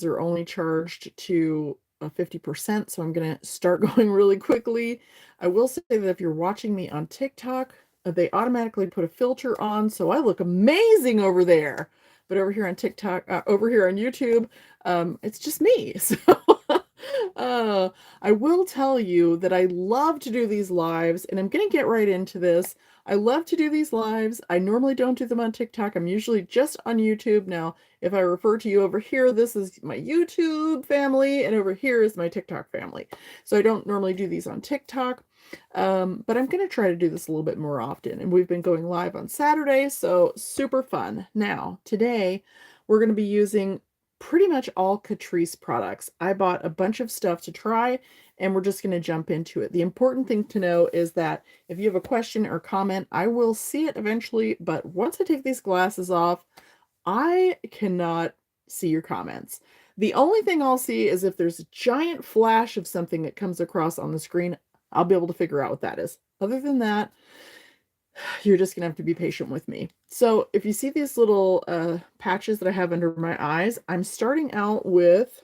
are only charged to 50%, so I'm going to start going really quickly. I will say that if you're watching me on TikTok, they automatically put a filter on, so I look amazing over there. But over here on TikTok, over here on YouTube, it's just me. So I will tell you that I love to do these lives, and I'm going to get right into this. I love to do these lives. I normally don't do them on TikTok. I'm usually just on YouTube. Now, if I refer to you over here, this is my YouTube family, and over here is my TikTok family. So I don't normally do these on TikTok, but I'm going to try to do this a little bit more often. And we've been going live on Saturday, so super fun. Now, today, we're going to be using pretty much all Catrice products. I bought a bunch of stuff to try, and we're just going to jump into it. The important thing to know is that if you have a question or comment, I will see it eventually, but once I take these glasses off, I cannot see your comments. The only thing I'll see is if there's a giant flash of something that comes across on the screen, I'll be able to figure out what that is. Other than that, you're just gonna have to be patient with me. So if you see these little patches that I have under my eyes, I'm starting out with,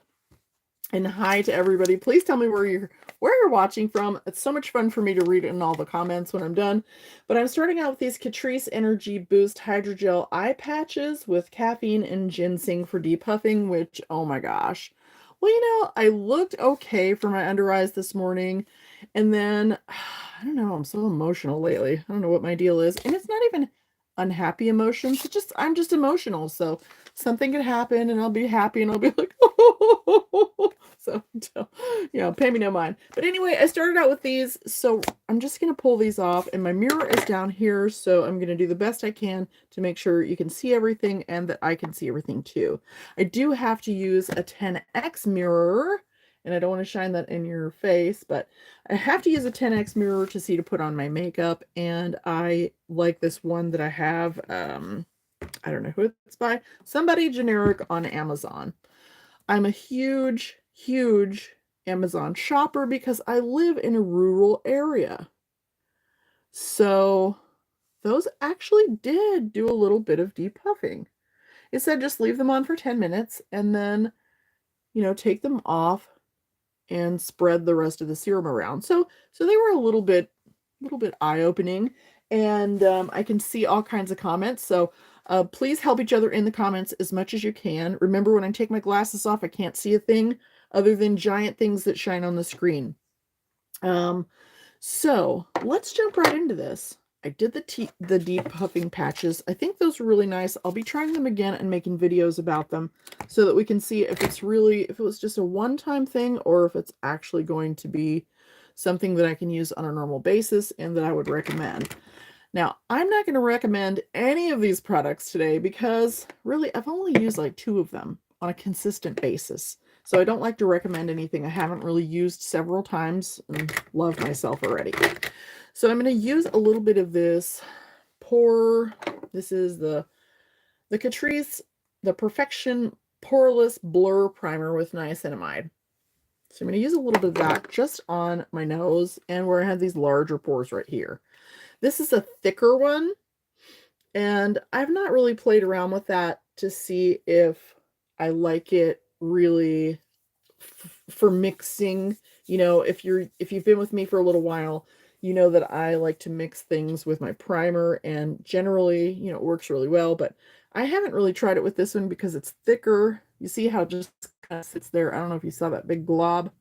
and hi to everybody. Please tell me where you're watching from. It's so much fun for me to read in all the comments when I'm done. But I'm starting out with these Catrice Energy Boost Hydrogel eye patches with caffeine and ginseng for depuffing, which, oh my gosh. Well, I looked okay for my under eyes this morning. And then, I don't know, I'm so emotional lately. I don't know what my deal is. And it's not even unhappy emotions. I'm just emotional. So something could happen and I'll be happy and I'll be like, oh. So, pay me no mind. But anyway, I started out with these. So I'm just going to pull these off, and my mirror is down here. So I'm going to do the best I can to make sure you can see everything and that I can see everything too. I do have to use a 10x mirror, and I don't want to shine that in your face, but I have to use a 10x mirror to see to put on my makeup. And I like this one that I have. I don't know who it's by. Somebody generic on Amazon. I'm a huge, huge Amazon shopper because I live in a rural area. So those actually did do a little bit of depuffing. It said just leave them on for 10 minutes and then, take them off and spread the rest of the serum around. So they were a little bit eye-opening, and I can see all kinds of comments. So please help each other in the comments as much as you can. Remember, when I take my glasses off, I can't see a thing other than giant things that shine on the screen. So let's jump right into this. I did the deep puffing patches. I think those are really nice. I'll be trying them again and making videos about them so that we can see if it was just a one-time thing or if it's actually going to be something that I can use on a normal basis and that I would recommend. Now, I'm not going to recommend any of these products today because really I've only used like 2 of them on a consistent basis. So I don't like to recommend anything I haven't really used several times and love myself already. So I'm going to use a little bit of this this is the Catrice, the Perfection Poreless Blur Primer with Niacinamide. So I'm going to use a little bit of that just on my nose and where I have these larger pores right here. This is a thicker one, and I've not really played around with that to see if I like it really for mixing. If you've been with me for a little while, you know that I like to mix things with my primer, and generally, it works really well, but I haven't really tried it with this one because it's thicker. You see how it just kind of sits there. I don't know if you saw that big glob.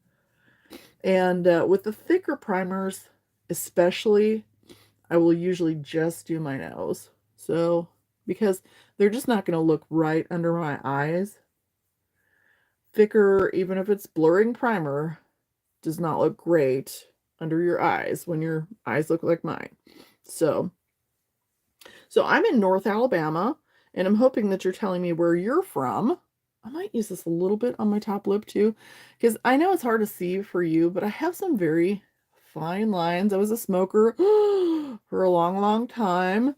And with the thicker primers, especially, I will usually just do my nose. So, because they're just not going to look right under my eyes. Thicker, even if it's blurring primer, does not look great under your eyes when your eyes look like mine. So I'm in North Alabama, and I'm hoping that you're telling me where you're from. I might use this a little bit on my top lip too, because I know it's hard to see for you, but I have some very fine lines. I was a smoker for a long, long time.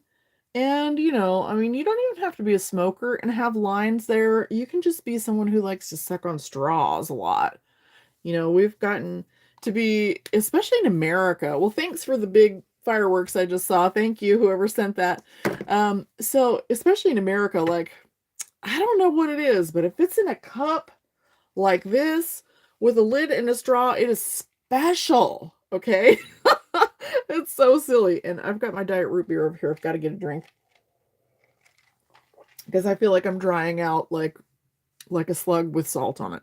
And, you don't even have to be a smoker and have lines there. You can just be someone who likes to suck on straws a lot. We've gotten to be, especially in America. Well, thanks for the big fireworks I just saw. Thank you, whoever sent that. So especially in America, like, I don't know what it is, but if it's in a cup like this with a lid and a straw. It is special, okay? It's so silly. And I've got my diet root beer over here. I've got to get a drink because I feel like I'm drying out like a slug with salt on it.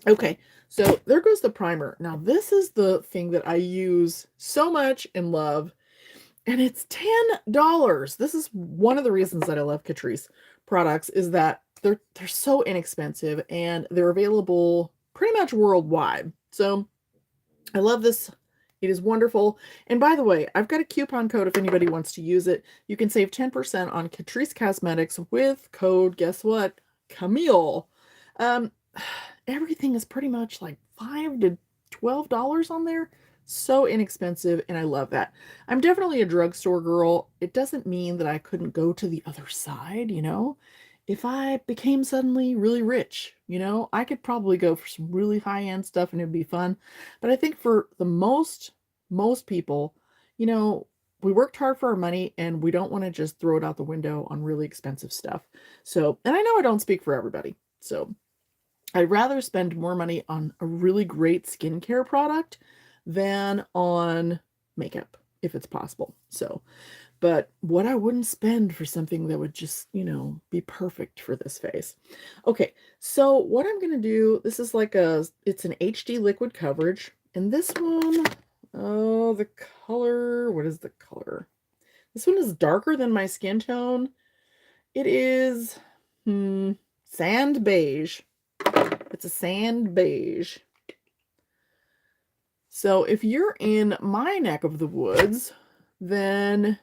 Okay, so there goes the primer. Now this is the thing that I use so much and love, and it's $10. This is one of the reasons that I love Catrice products, is that they're so inexpensive and they're available pretty much worldwide. So I love this. It is wonderful. And by the way, I've got a coupon code if anybody wants to use it. You can save 10% on Catrice Cosmetics with code, guess what? Camille. Um, Everything is pretty much like $5 to $12 on there. So inexpensive, and I love that. I'm definitely a drugstore girl. It doesn't mean that I couldn't go to the other side, you know? If I became suddenly really rich, you know, I could probably go for some really high-end stuff and it'd be fun. But I think for the most people, you know, we worked hard for our money and we don't want to just throw it out the window on really expensive stuff. So, and I know I don't speak for everybody. So I'd rather spend more money on a really great skincare product than on makeup, if it's possible. So, but what I wouldn't spend for something that would just, you know, be perfect for this face. Okay, so what I'm going to do, this is like it's an HD liquid coverage. And this one, oh, the color, what is the color? This one is darker than my skin tone. It is sand beige. It's a sand beige. So if you're in my neck of the woods, then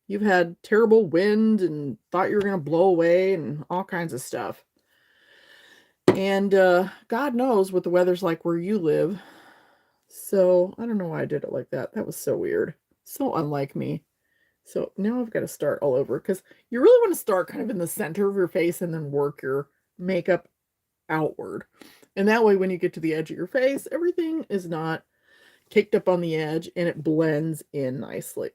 you've had terrible wind and thought you were going to blow away and all kinds of stuff. And God knows what the weather's like where you live. So I don't know why I did it like that. That was so weird. So unlike me. So now I've got to start all over, because you really want to start kind of in the center of your face and then work your makeup outward. And that way when you get to the edge of your face, everything is not caked up on the edge and it blends in nicely.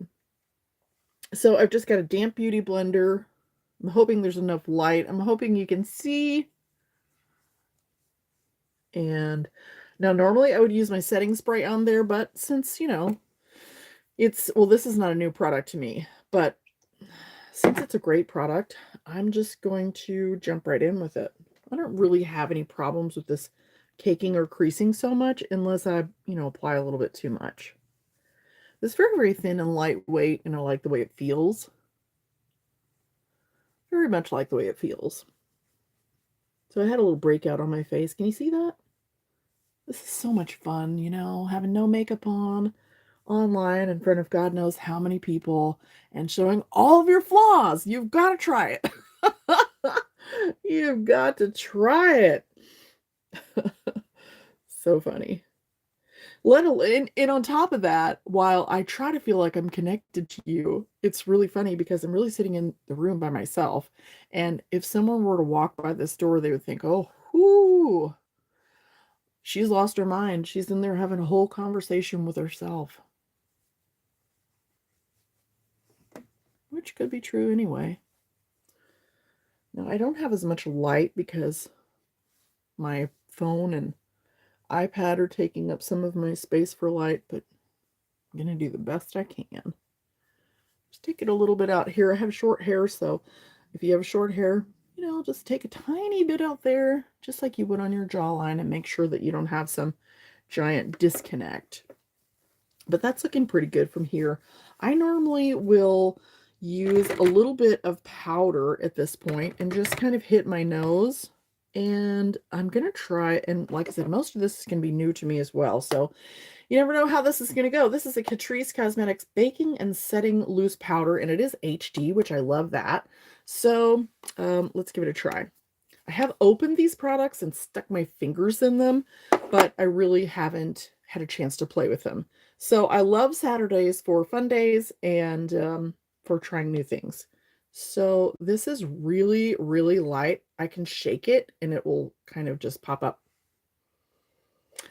So I've just got a damp beauty blender. I'm hoping there's enough light. I'm hoping you can see. And now normally I would use my setting spray on there, but since, you know, well, this is not a new product to me, but since it's a great product, I'm just going to jump right in with it. I don't really have any problems with this caking or creasing so much unless I, you know, apply a little bit too much. It's very, very thin and lightweight, and I like the way it feels. Very much like the way it feels. So I had a little breakout on my face. Can you see that? This is so much fun, you know, having no makeup on, online in front of God knows how many people, and showing all of your flaws. You've got to try it. You've got to try it. So funny. And on top of that, while I try to feel like I'm connected to you, it's really funny because I'm really sitting in the room by myself. And if someone were to walk by this door, they would think, oh, whoo, she's lost her mind. She's in there having a whole conversation with herself. Which could be true anyway. Now, I don't have as much light because my phone and iPad are taking up some of my space for light, but I'm going to do the best I can. Just take it a little bit out here. I have short hair, so if you have short hair, you know, just take a tiny bit out there, just like you would on your jawline, and make sure that you don't have some giant disconnect. But that's looking pretty good from here. I normally will use a little bit of powder at this point and just kind of hit my nose. And I'm going to try, and like I said, most of this is going to be new to me as well. So you never know how this is going to go. This is a Catrice Cosmetics Baking and Setting Loose Powder, and it is HD, which I love that. So let's give it a try. I have opened these products and stuck my fingers in them, but I really haven't had a chance to play with them. So I love Saturdays for fun days and for trying new things. So this is really, really light. I can shake it and it will kind of just pop up.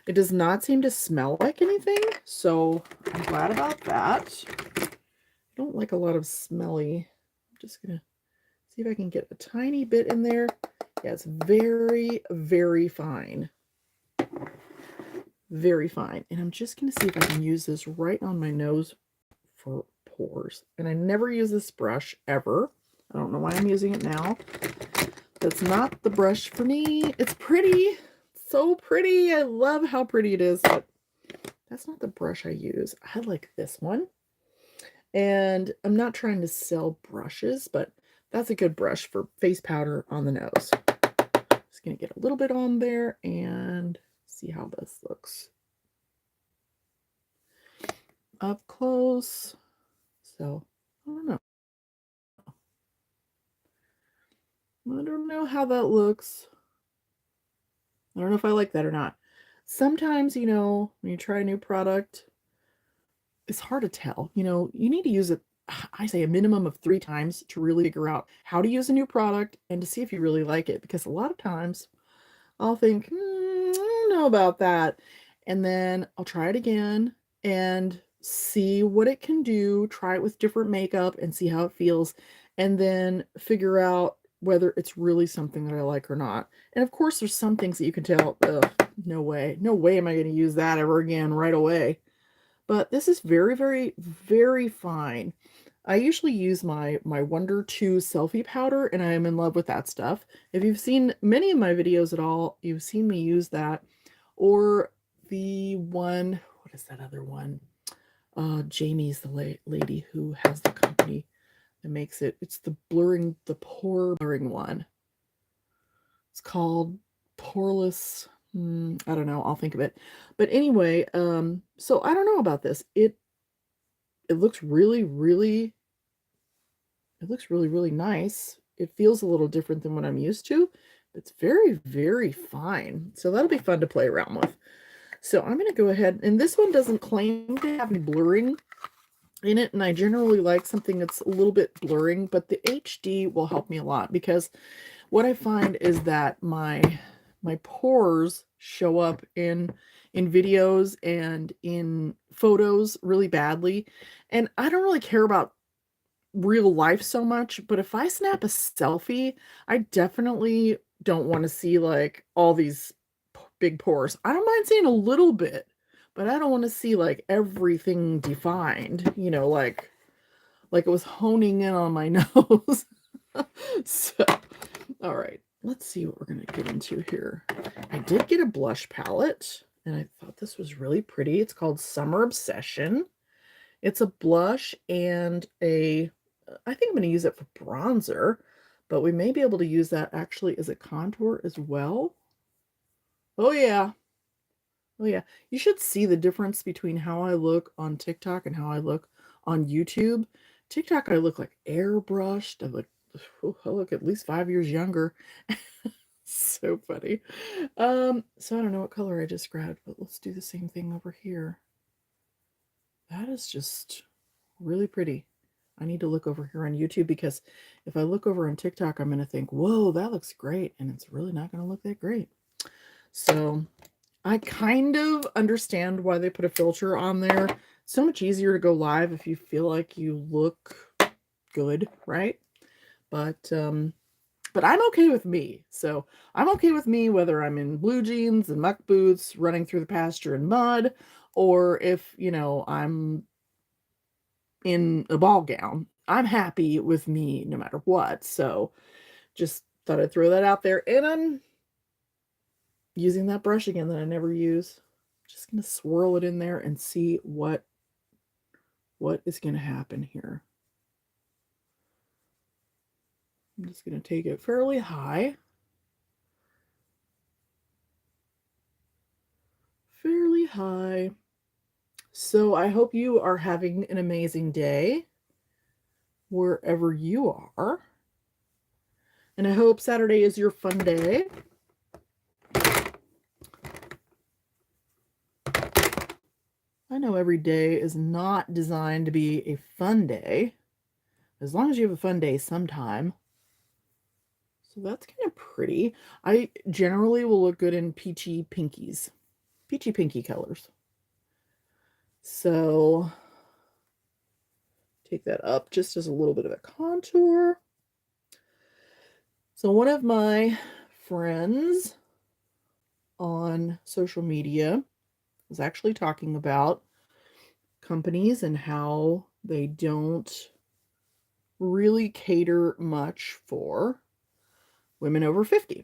It does not seem to smell like anything, so I'm glad about that. I don't like a lot of smelly. I'm just going to see if I can get a tiny bit in there. Yeah, it's very, very fine. Very fine. And I'm just going to see if I can use this right on my nose for pores. And I never use this brush ever. I don't know why I'm using it now. That's not the brush for me. It's pretty. So pretty. I love how pretty it is, but that's not the brush I use. I like this one. And I'm not trying to sell brushes, but that's a good brush for face powder on the nose. Just going to get a little bit on there and see how this looks up close. So, I don't know. I don't know how that looks. I don't know if I like that or not. Sometimes, you know, when you try a new product, it's hard to tell. You know, you need to use it, I say, a minimum of 3 times to really figure out how to use a new product and to see if you really like it. Because a lot of times I'll think, I don't know about that. And then I'll try it again and see what it can do, try it with different makeup and see how it feels, and then figure out whether it's really something that I like or not. And of course, there's some things that you can tell, no way, no way am I going to use that ever again right away. But this is very, very, very fine. I usually use my Wonder 2 selfie powder, and I am in love with that stuff. If you've seen many of my videos at all, you've seen me use that. Or the one, what is that other one? Jamie's the lady who has the company that makes it. It's the pore blurring one. It's called Poreless. I don't know. I'll think of it. But anyway, so I don't know about this. It looks really, really, it looks really, really nice. It feels a little different than what I'm used to. It's very, very fine. So that'll be fun to play around with. So I'm going to go ahead, and this one doesn't claim to have any blurring in it, and I generally like something that's a little bit blurring, but the HD will help me a lot because what I find is that my pores show up in videos and in photos really badly, and I don't really care about real life so much, but if I snap a selfie, I definitely don't want to see like all these big pores. I don't mind seeing a little bit, but I don't want to see like everything defined, you know, like it was honing in on my nose. So, all right, let's see what we're going to get into here. I did get a blush palette, and I thought this was really pretty. It's called Summer Obsession. It's a blush and I think I'm going to use it for bronzer, but we may be able to use that actually as a contour as well. Oh yeah. Oh yeah. You should see the difference between how I look on TikTok and how I look on YouTube. TikTok, I look like airbrushed. I look at least 5 years younger. So funny. So I don't know what color I just grabbed, but let's do the same thing over here. That is just really pretty. I need to look over here on YouTube because if I look over on TikTok, I'm going to think, whoa, that looks great. And it's really not going to look that great. So I kind of understand why they put a filter on there. It's so much easier to go live if you feel like you look good, right? But I'm okay with me. So I'm okay with me whether I'm in blue jeans and muck boots running through the pasture in mud, or if, you know, I'm in a ball gown. I'm happy with me no matter what. So just thought I'd throw that out there. And I'm using that brush again that I never use. Just going to swirl it in there and see what is going to happen here. I'm just going to take it fairly high. Fairly high. So I hope you are having an amazing day wherever you are. And I hope Saturday is your fun day. I know every day is not designed to be a fun day, as long as you have a fun day sometime. So that's kind of pretty. I generally will look good in peachy pinkies, peachy pinky colors. So take that up just as a little bit of a contour. So one of my friends on social media was actually talking about companies and how they don't really cater much for women over 50.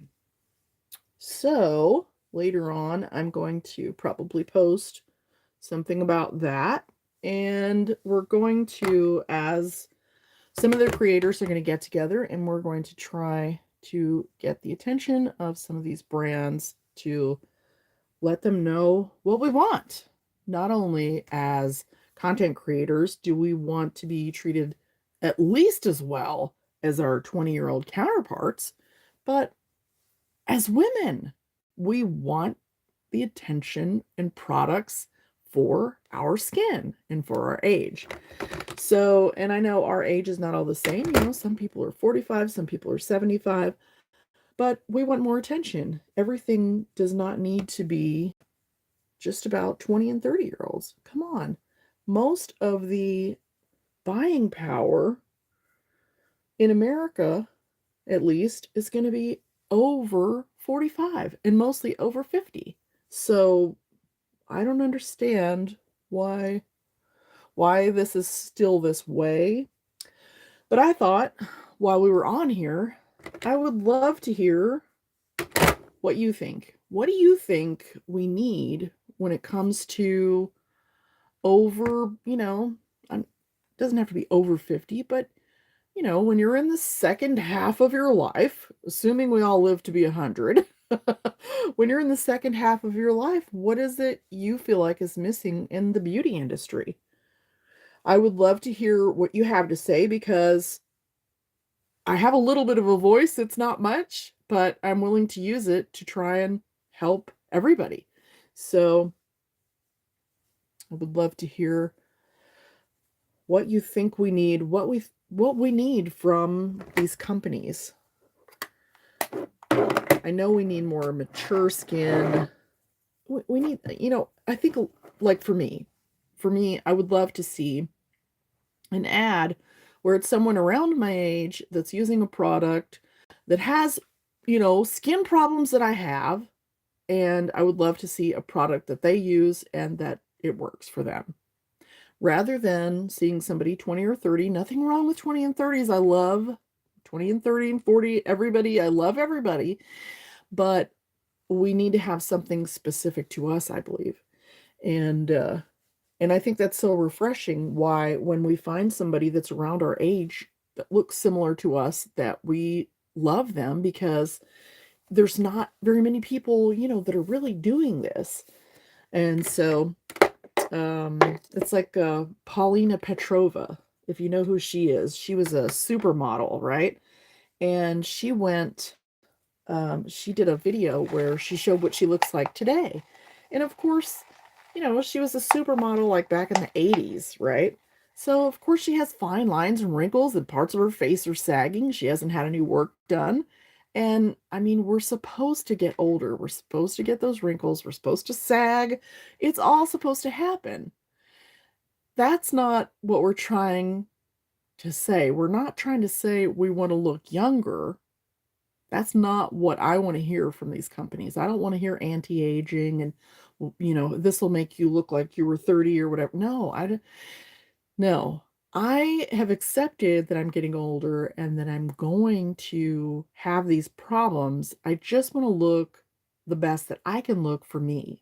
So later on, I'm going to probably post something about that. And we're going to, as some of the creators are going to get together, and we're going to try to get the attention of some of these brands to let them know what we want. Not only as content creators do we want to be treated at least as well as our 20-year-old counterparts, but as women, we want the attention and products for our skin and for our age. So, and I know our age is not all the same. You know, some people are 45, some people are 75, but we want more attention. Everything does not need to be just about 20 and 30-year-olds. Come on. Most of the buying power in America, at least, is going to be over 45 and mostly over 50. So I don't understand why this is still this way. But I thought while we were on here, I would love to hear what you think. What do you think we need when it comes to over, it doesn't have to be over 50, but when you're in the second half of your life, assuming we all live to be 100, when you're in the second half of your life, what is it you feel like is missing in the beauty industry? I would love to hear what you have to say because I have a little bit of a voice. It's not much, but I'm willing to use it to try and help everybody. So I would love to hear what you think we need, what we need from these companies. I know we need more mature skin. We need, I think, like for me, I would love to see an ad where it's someone around my age that's using a product that has, skin problems that I have, and I would love to see a product that they use and that it works for them. Rather than seeing somebody 20 or 30, nothing wrong with 20 and 30s. I love 20 and 30 and 40, everybody. I love everybody. But we need to have something specific to us, I believe. And I think that's so refreshing why when we find somebody that's around our age that looks similar to us, that we love them because there's not very many people, that are really doing this. And so it's like Paulina Petrova, if you know who she is. She was a supermodel, right? And she did a video where she showed what she looks like today. And of course, she was a supermodel like back in the 80s, right? So of course she has fine lines and wrinkles and parts of her face are sagging. She hasn't had any work done. And I mean, we're supposed to get older. We're supposed to get those wrinkles. We're supposed to sag. It's all supposed to happen. That's not what we're trying to say. We're not trying to say we want to look younger. That's not what I want to hear from these companies. I don't want to hear anti-aging and, this will make you look like you were 30 or whatever. No, I have accepted that I'm getting older and that I'm going to have these problems. I just want to look the best that I can look for me.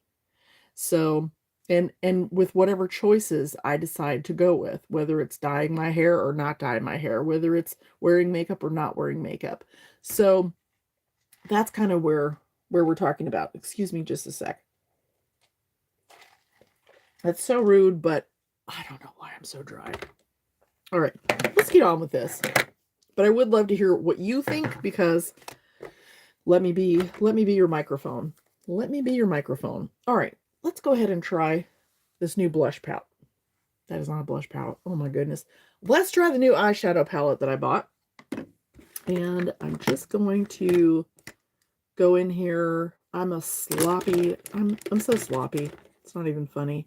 So, and with whatever choices I decide to go with, whether it's dyeing my hair or not dyeing my hair, whether it's wearing makeup or not wearing makeup. So that's kind of where we're talking about. Excuse me just a sec. That's so rude, but I don't know why I'm so dry. All right, let's get on with this. But I would love to hear what you think, because let me be your microphone. Let me be your microphone. All right, let's go ahead and try this new blush palette. That is not a blush palette. Oh my goodness. Let's try the new eyeshadow palette that I bought. And I'm just going to go in here. I'm so sloppy. It's not even funny.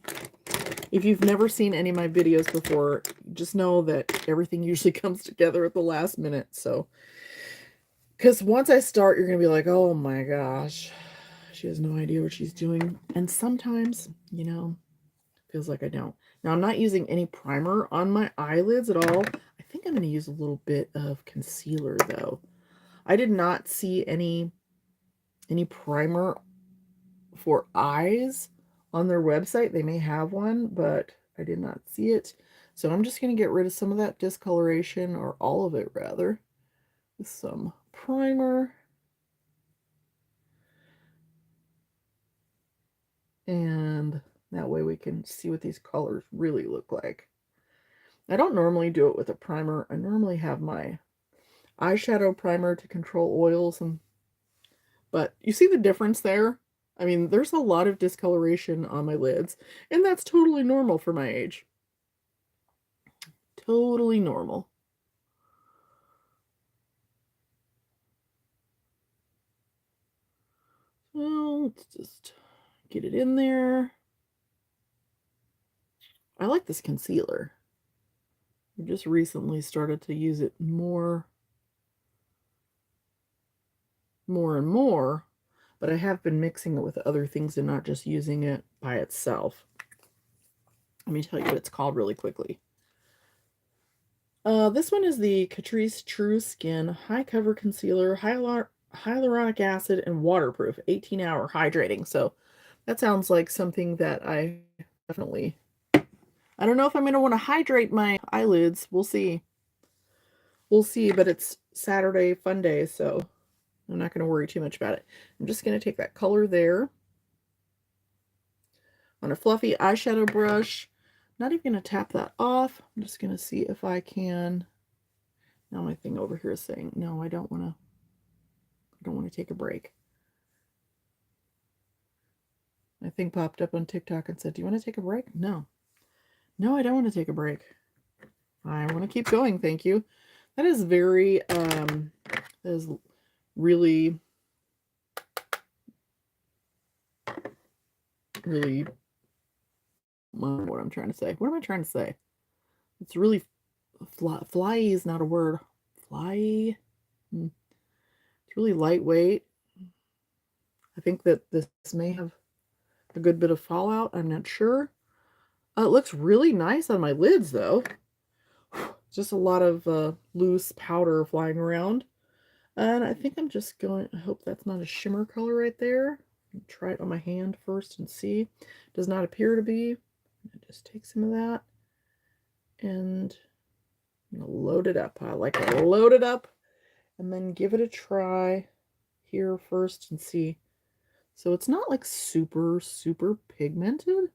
If you've never seen any of my videos before, just know that everything usually comes together at the last minute. So Because once I start, you're going to be like, oh my gosh, she has no idea what she's doing. And sometimes, you know, feels like I don't. Now, I'm not using any primer on my eyelids at all. I think I'm going to use a little bit of concealer, though. I did not see any primer for eyes on their website. They may have one, but I did not see it. So I'm just going to get rid of some of that discoloration, or all of it, rather, with some primer. And that way we can see what these colors really look like. I don't normally do it with a primer. I normally have my eyeshadow primer to control oils, but you see the difference there? I mean, there's a lot of discoloration on my lids, and that's totally normal for my age. Totally normal. Well, let's just get it in there. I like this concealer. I just recently started to use it more and more, but I have been mixing it with other things and not just using it by itself. Let me tell you what it's called really quickly. This one is the Catrice True Skin High Cover Concealer, Hyaluronic Acid, and Waterproof, 18-hour hydrating. So that sounds like something that I definitely... I don't know if I'm going to want to hydrate my eyelids. We'll see. We'll see, but it's Saturday fun day, so I'm not going to worry too much about it. I'm just going to take that color there on a fluffy eyeshadow brush. Not even going to tap that off. I'm just going to see if I can... Now my thing over here is saying, no, I don't want to take a break. My thing popped up on TikTok and said, do you want to take a break? No. No, I don't want to take a break. I want to keep going, thank you. That is very, that is really, really, what I'm trying to say. What am I trying to say? It's really, flyy is not a word. Flyy. It's really lightweight. I think that this may have a good bit of fallout. I'm not sure. It looks really nice on my lids, though. Just a lot of loose powder flying around. And I think I'm just going... I hope that's not a shimmer color right there. Try it on my hand first and see. Does not appear to be. I just take some of that and I'm gonna load it up. I like to load it up and then give it a try here first and see. So it's not like super, super pigmented.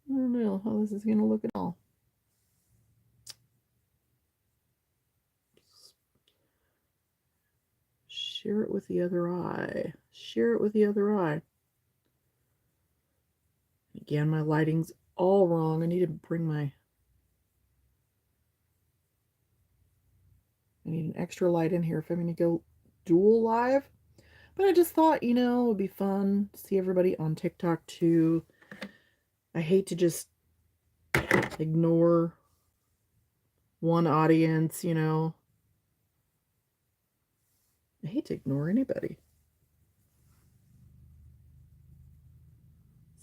I don't know how this is going to look at all. Share it with the other eye. Share it with the other eye. Again, my lighting's all wrong. I need to bring my... I need an extra light in here if I'm going to go dual live. But I just thought, you know, it would be fun to see everybody on TikTok too. I hate to just ignore one audience, you know. I hate to ignore anybody.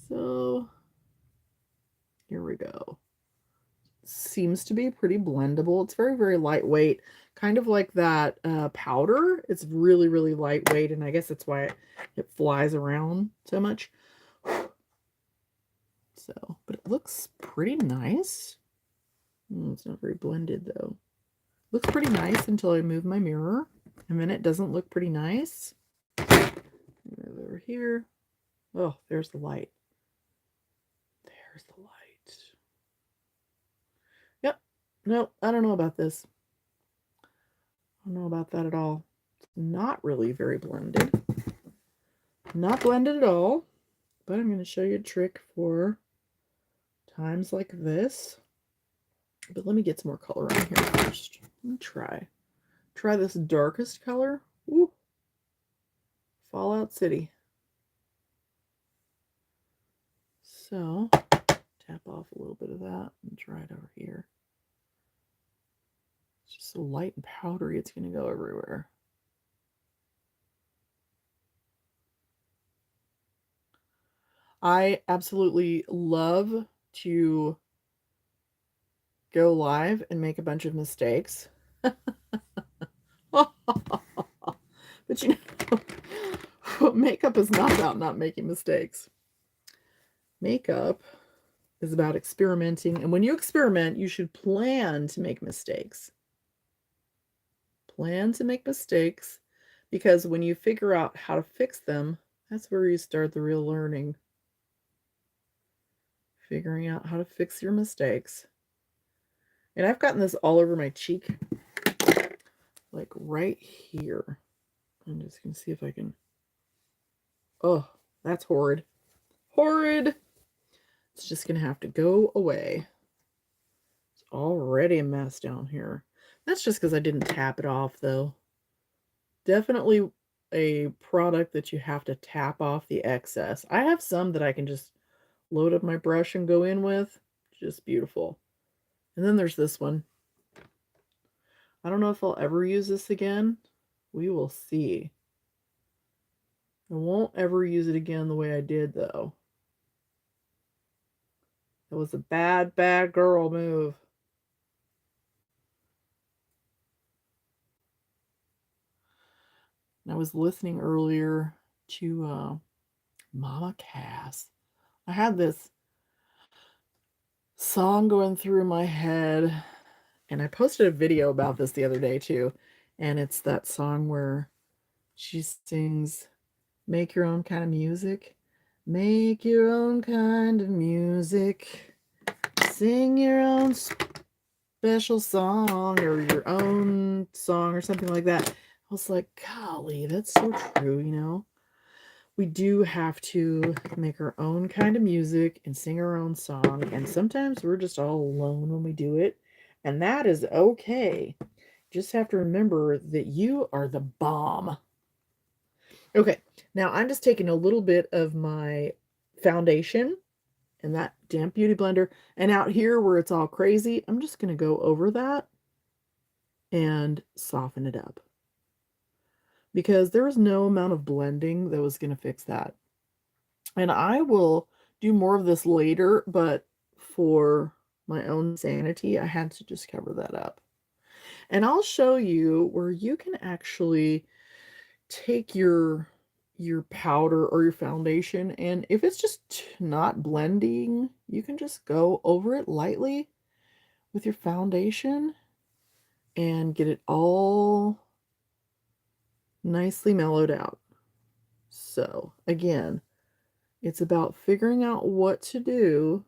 So, here we go. Seems to be pretty blendable. It's very, very lightweight. Kind of like that powder. It's really, really lightweight, and I guess that's why it flies around so much. So, but it looks pretty nice. It's not very blended, though. Looks pretty nice until I move my mirror, and then it doesn't look pretty nice. Move over here. Oh, there's the light. There's the light. Yep. No, I don't know about this. I don't know about that at all. It's not really very blended. Not blended at all. But I'm going to show you a trick for times like this. But let me get some more color on here first. Let me try. Try this darkest color. Ooh. Fallout City. So, tap off a little bit of that and try it over here. It's just so light and powdery, it's going to go everywhere. I absolutely love to go live and make a bunch of mistakes. But you know, makeup is not about not making mistakes. Makeup is about experimenting. And when you experiment, you should plan to make mistakes. Plan to make mistakes, because when you figure out how to fix them, that's where you start the real learning. Figuring out how to fix your mistakes. And I've gotten this all over my cheek, like right here. I'm just going to see if I can. Oh, that's horrid. Horrid. It's just going to have to go away. It's already a mess down here. That's just because I didn't tap it off, though. Definitely a product that you have to tap off the excess. I have some that I can just load up my brush and go in with. Just beautiful. And then there's this one. I don't know if I'll ever use this again. We will see. I won't ever use it again the way I did, though. It was a bad, bad girl move. I was listening earlier to Mama Cass. I had this song going through my head, and I posted a video about this the other day too. And it's that song where she sings, "Make your own kind of music. Make your own kind of music. Sing your own special song," or your own song, or something like that. I was like, golly, that's so true, you know? We do have to make our own kind of music and sing our own song, and sometimes we're just all alone when we do it, and that is okay. Just have to remember that you are the bomb. Okay, now I'm just taking a little bit of my foundation and that damp beauty blender, and out here where it's all crazy, I'm just going to go over that and soften it up, because there was no amount of blending that was going to fix that. And I will do more of this later, but for my own sanity, I had to just cover that up. And I'll show you where you can actually take your powder or your foundation, and if it's just not blending, you can just go over it lightly with your foundation and get it all nicely mellowed out. So again, it's about figuring out what to do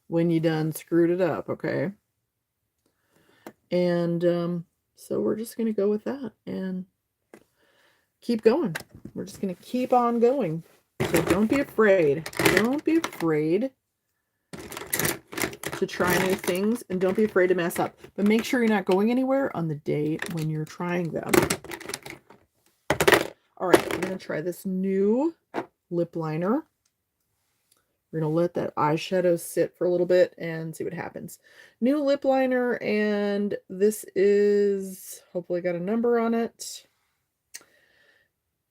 when you done screwed it up, okay? And so we're just going to go with that and keep going. We're just going to keep on going. So don't be afraid. Don't be afraid to try new things, and don't be afraid to mess up. But make sure you're not going anywhere on the day when you're trying them. All right, we're going to try this new lip liner. We're going to let that eyeshadow sit for a little bit and see what happens. New lip liner, and this is, hopefully got a number on it.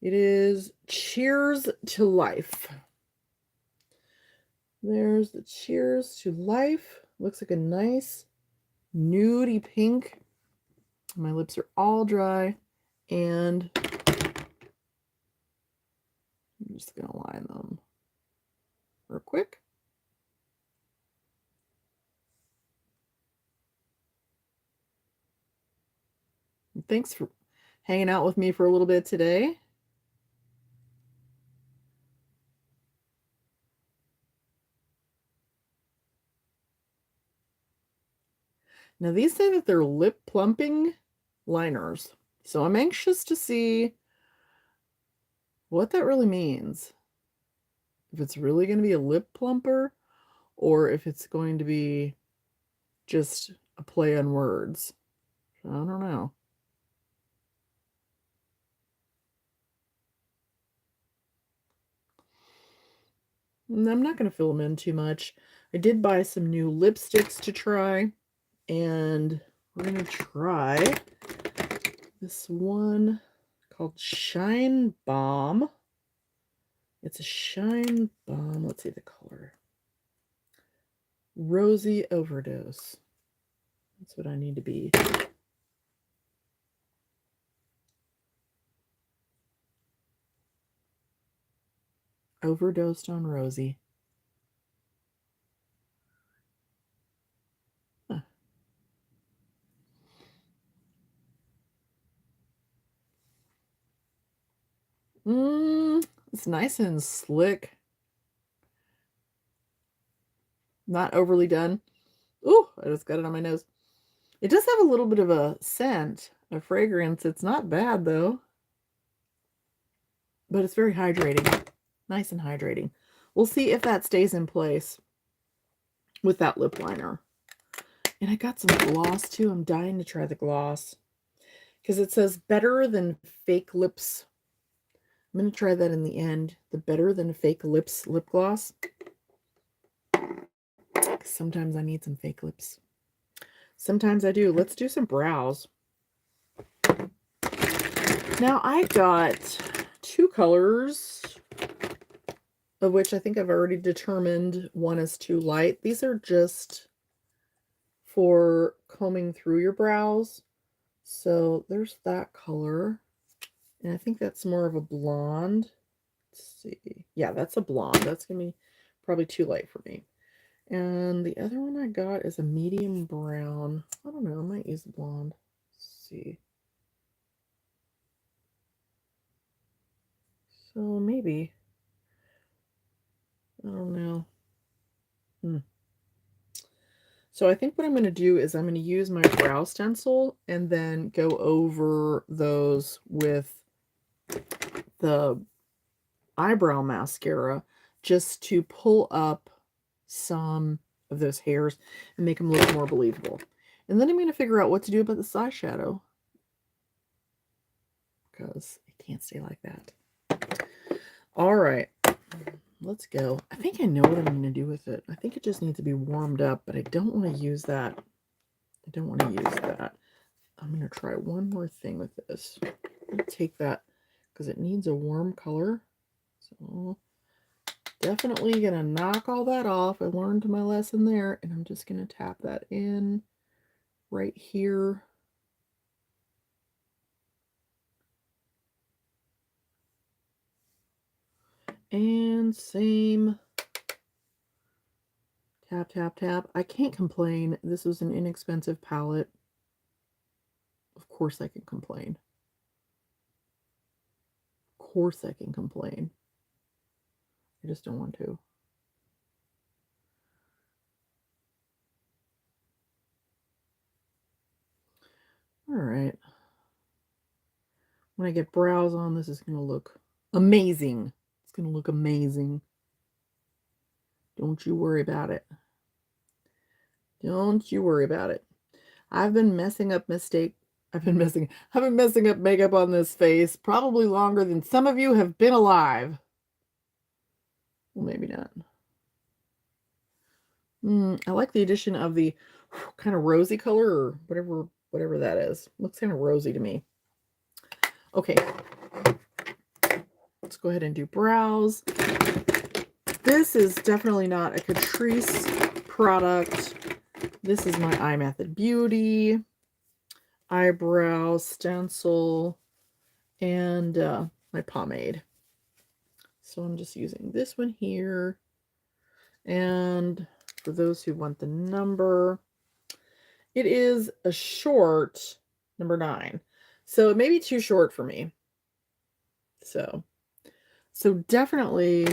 It is Cheers to Life. There's the Cheers to Life. Looks like a nice nudie pink. My lips are all dry, and I'm just going to line them real quick. Thanks for hanging out with me for a little bit today. Now these say that they're lip plumping liners, so I'm anxious to see what that really means. If it's really going to be a lip plumper, or if it's going to be just a play on words. I don't know. I'm not going to fill them in too much. I did buy some new lipsticks to try, and we're going to try this one called Shine Bomb. It's a Shine Bomb. Let's see the color. Rosy Overdose. That's what I need to be. Overdosed on Rosy. Huh. It's nice and slick. Not overly done. Ooh, I just got it on my nose. It does have a little bit of a scent, a fragrance. It's not bad though. But it's very hydrating. Nice and hydrating. We'll see if that stays in place with that lip liner. And I got some gloss too. I'm dying to try the gloss. Because it says better than fake lips. I'm going to try that in the end. The better than fake lips lip gloss. Sometimes I need some fake lips. Sometimes I do. Let's do some brows. Now I got 2 colors, of which I think I've already determined one is too light. These are just for combing through your brows. So there's that color. And I think that's more of a blonde. Let's see. Yeah, that's a blonde. That's going to be probably too light for me. And the other one I got is a medium brown. I don't know. I might use the blonde. Let's see. So maybe. I don't know. So I think what I'm going to do is I'm going to use my brow stencil and then go over those with the eyebrow mascara just to pull up some of those hairs and make them look more believable. And then I'm going to figure out what to do about this eyeshadow, because it can't stay like that. All right, let's go. I think I know what I'm going to do with it. I think it just needs to be warmed up, but I don't want to use that. I don't want to use that. I'm going to try one more thing with this. I'll take that because it needs a warm color. So definitely going to knock all that off. I learned my lesson there, and I'm just going to tap that in right here. And same. Tap, tap, tap. I can't complain. This was an inexpensive palette. Of course I can complain. Of course I can complain. I just don't want to. All right. When I get brows on, this is going to look amazing. It's going to look amazing. Don't you worry about it. Don't you worry about it. I've been messing up I've been messing up makeup on this face probably longer than some of you have been alive. Well, maybe not. I like the addition of the kind of rosy color, or whatever that is. Looks kind of rosy to me. Okay. Let's go ahead and do brows. This is definitely not a Catrice product. This is my Eye Method Beauty eyebrow stencil and my pomade. So I'm just using this one here. And for those who want the number, it is a short number 9. So it may be too short for me. So definitely,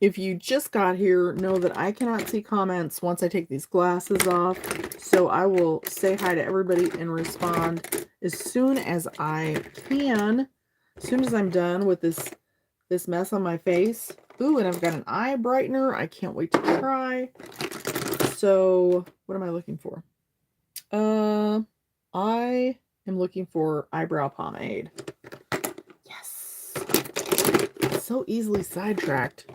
if you just got here, know that I cannot see comments once I take these glasses off. So I will say hi to everybody and respond as soon as I can. As soon as I'm done with this mess on my face. Ooh, and I've got an eye brightener. I can't wait to try. So what am I looking for? I am looking for eyebrow pomade. Yes. So easily sidetracked.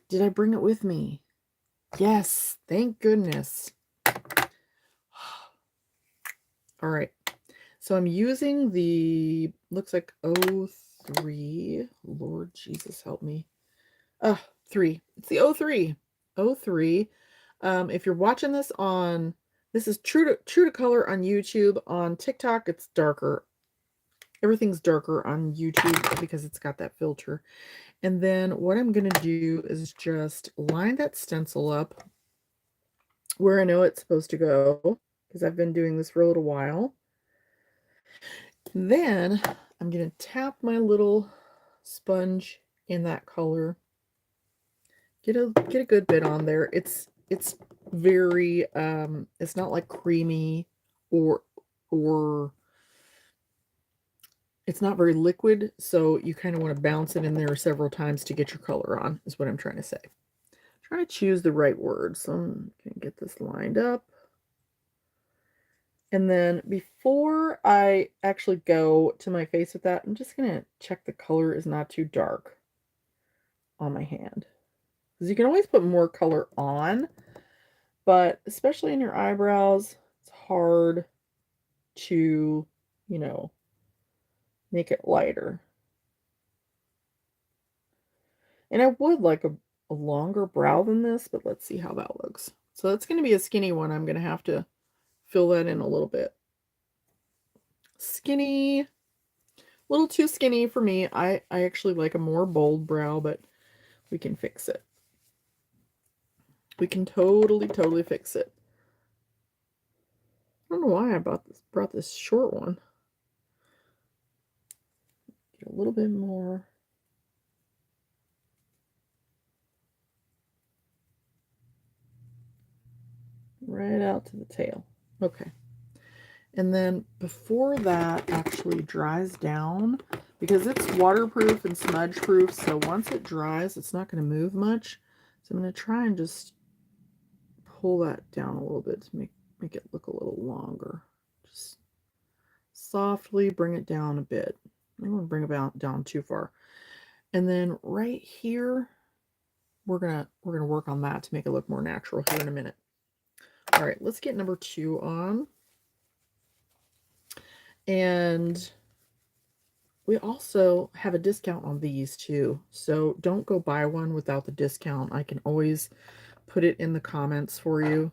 Did I bring it with me? Yes, thank goodness. All right. So I'm using the, looks like 03. Lord Jesus, help me. 3. It's the 03. 03. If you're watching this on, this is true to color on YouTube. On TikTok, it's darker. Everything's darker on YouTube because it's got that filter. And then what I'm going to do is just line that stencil up where I know it's supposed to go, because I've been doing this for a little while. Then I'm going to tap my little sponge in that color. Get a good bit on there. It's very it's not like creamy or it's not very liquid, so you kind of want to bounce it in there several times to get your color on, is what I'm trying to say. I'm trying to choose the right words. So I'm going to get this lined up. And then before I actually go to my face with that, I'm just going to check the color is not too dark on my hand. Because you can always put more color on, but especially in your eyebrows, it's hard to, you know, make it lighter. And I would like a longer brow than this, but let's see how that looks. So that's going to be a skinny one. I'm going to have to fill that in a little bit. Skinny, a little too skinny for me. I actually like a more bold brow, but we can fix it. We can totally fix it. I don't know why I brought this short one. Get a little bit more. Right out to the tail. Okay. And then before that actually dries down, because it's waterproof and smudge proof, so once it dries, it's not going to move much. So I'm going to try and just pull that down a little bit to make it look a little longer. Just softly bring it down a bit. I don't want to bring it down too far. And then right here, we're gonna work on that to make it look more natural here in a minute. All right, let's get number 2 on. And we also have a discount on these too. So don't go buy one without the discount. I can always put it in the comments for you.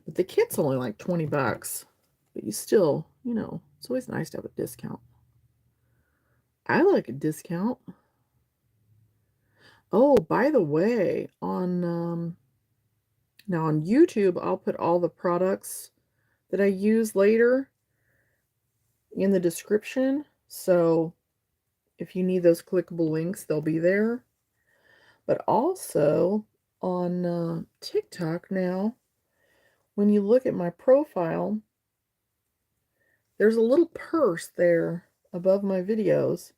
But the kit's only like 20 bucks. But you still, you know, it's always nice to have a discount. I like a discount. Oh, by the way, on now on YouTube, I'll put all the products that I use later in the description. So if you need those clickable links, they'll be there. But also on TikTok now, when you look at my profile, there's a little purse there above my videos.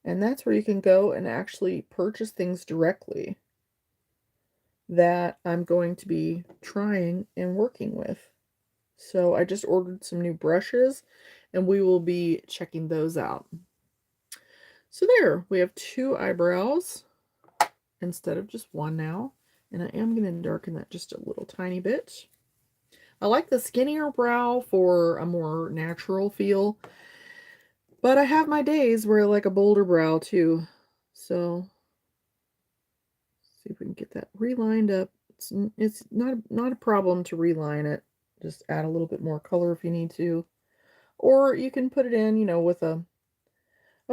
And that's where you can go and actually purchase things directly that I'm going to be trying and working with. So I just ordered some new brushes and we will be checking those out. So there, we have 2 eyebrows instead of just one now. And I am going to darken that just a little tiny bit. I like the skinnier brow for a more natural feel. But I have my days where I like a bolder brow too. So see if we can get that relined up. It's not a problem to reline it. Just add a little bit more color if you need to. Or you can put it in, you know, with a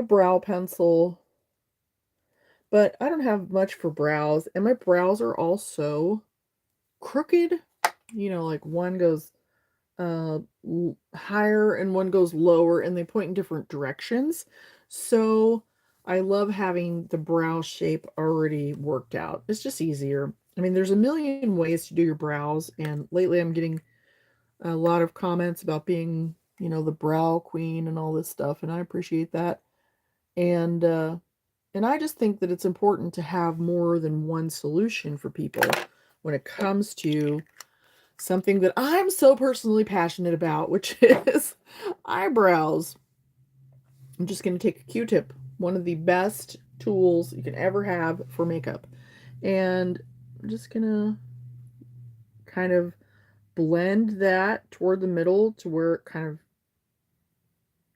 brow pencil. But I don't have much for brows. And my brows are also crooked. You know, like one goes higher and one goes lower, and they point in different directions. So I love having the brow shape already worked out. It's just easier. I mean, there's a million ways to do your brows, and lately I'm getting a lot of comments about being, you know, the brow queen and all this stuff, and I appreciate that. And I just think that it's important to have more than one solution for people when it comes to something that I'm so personally passionate about, which is eyebrows. I'm just going to take a Q-tip, one of the best tools you can ever have for makeup. And I'm just going to kind of blend that toward the middle to where it kind of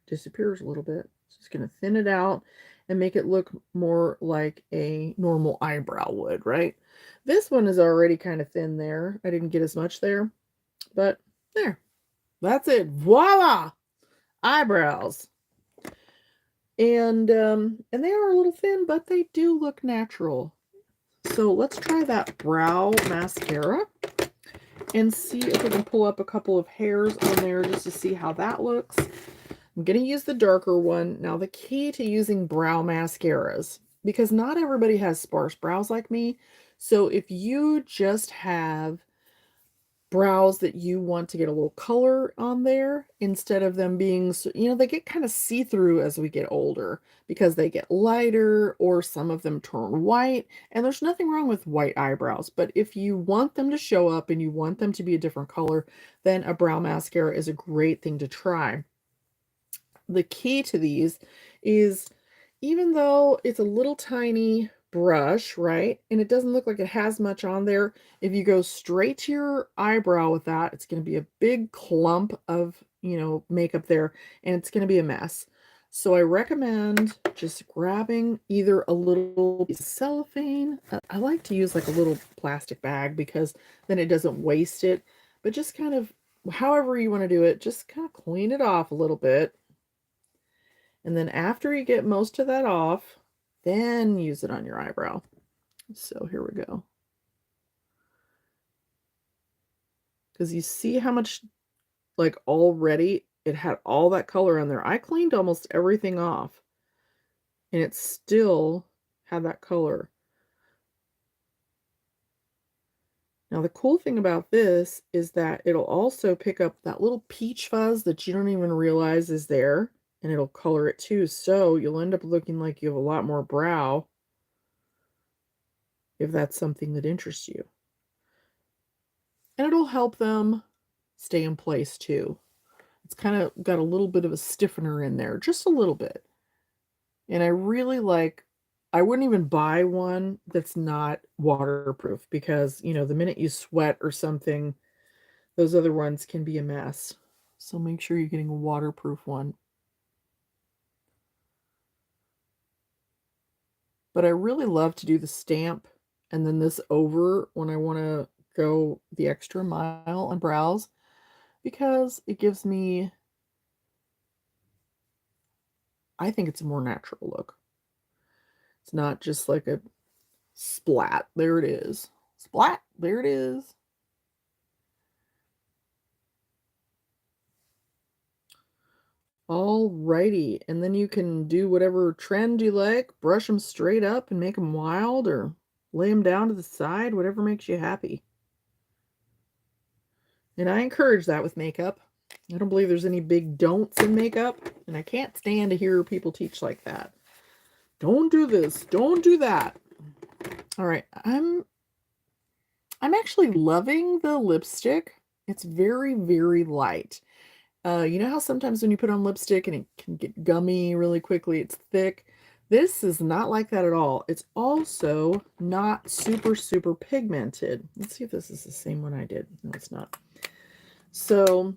disappears a little bit. Just going to thin it out and make it look more like a normal eyebrow would, right? This one is already kind of thin there. I didn't get as much there, but there. That's it. Voila! Eyebrows. And they are a little thin, but they do look natural. So let's try that brow mascara and see if we can pull up a couple of hairs on there just to see how that looks. I'm going to use the darker one. Now, the key to using brow mascaras, because not everybody has sparse brows like me. So if you just have brows that you want to get a little color on there, instead of them being, they get kind of see-through as we get older because they get lighter or some of them turn white. And there's nothing wrong with white eyebrows, but if you want them to show up and you want them to be a different color, then a brow mascara is a great thing to try. The key to these is, even though it's a little tiny brush, right, and it doesn't look like it has much on there, if you go straight to your eyebrow with that, it's going to be a big clump of, makeup there, and it's going to be a mess. So I recommend just grabbing either a little piece of cellophane. I like to use like a little plastic bag because then it doesn't waste it, but just kind of however you want to do it, just kind of clean it off a little bit. And then after you get most of that off, then use it on your eyebrow. So here we go. Because you see how much, like, already it had all that color on there. I cleaned almost everything off, and it still had that color. Now, the cool thing about this is that it'll also pick up that little peach fuzz that you don't even realize is there. And it'll color it too, so you'll end up looking like you have a lot more brow if that's something that interests you. And it'll help them stay in place too. It's kind of got a little bit of a stiffener in there, just a little bit. And I really like, I wouldn't even buy one that's not waterproof because, the minute you sweat or something, those other ones can be a mess. So make sure you're getting a waterproof one. But I really love to do the stamp and then this over when I want to go the extra mile on brows because it gives me, I think it's a more natural look. It's not just like a splat. There it is. Splat. There it is. Alrighty, and then you can do whatever trend you like, brush them straight up and make them wild, or lay them down to the side, whatever makes you happy. And I encourage that with makeup. I don't believe there's any big don'ts in makeup, and I can't stand to hear people teach like that. Don't do this, don't do that. All right, I'm actually loving the lipstick. It's very, very light. You know how sometimes when you put on lipstick and it can get gummy really quickly, it's thick? This is not like that at all. It's also not super, super pigmented. Let's see if this is the same one I did. No, it's not. So,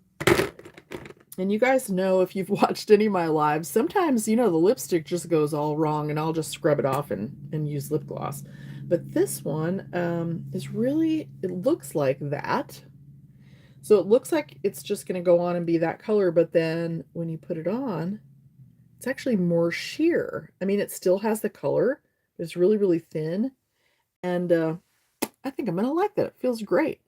and you guys know if you've watched any of my lives, sometimes, the lipstick just goes all wrong and I'll just scrub it off and use lip gloss. But this one is really, it looks like that. So it looks like it's just going to go on and be that color, but then when you put it on, it's actually more sheer. I mean, it still has the color, but it's really, really thin. And I think I'm going to like that. It feels great.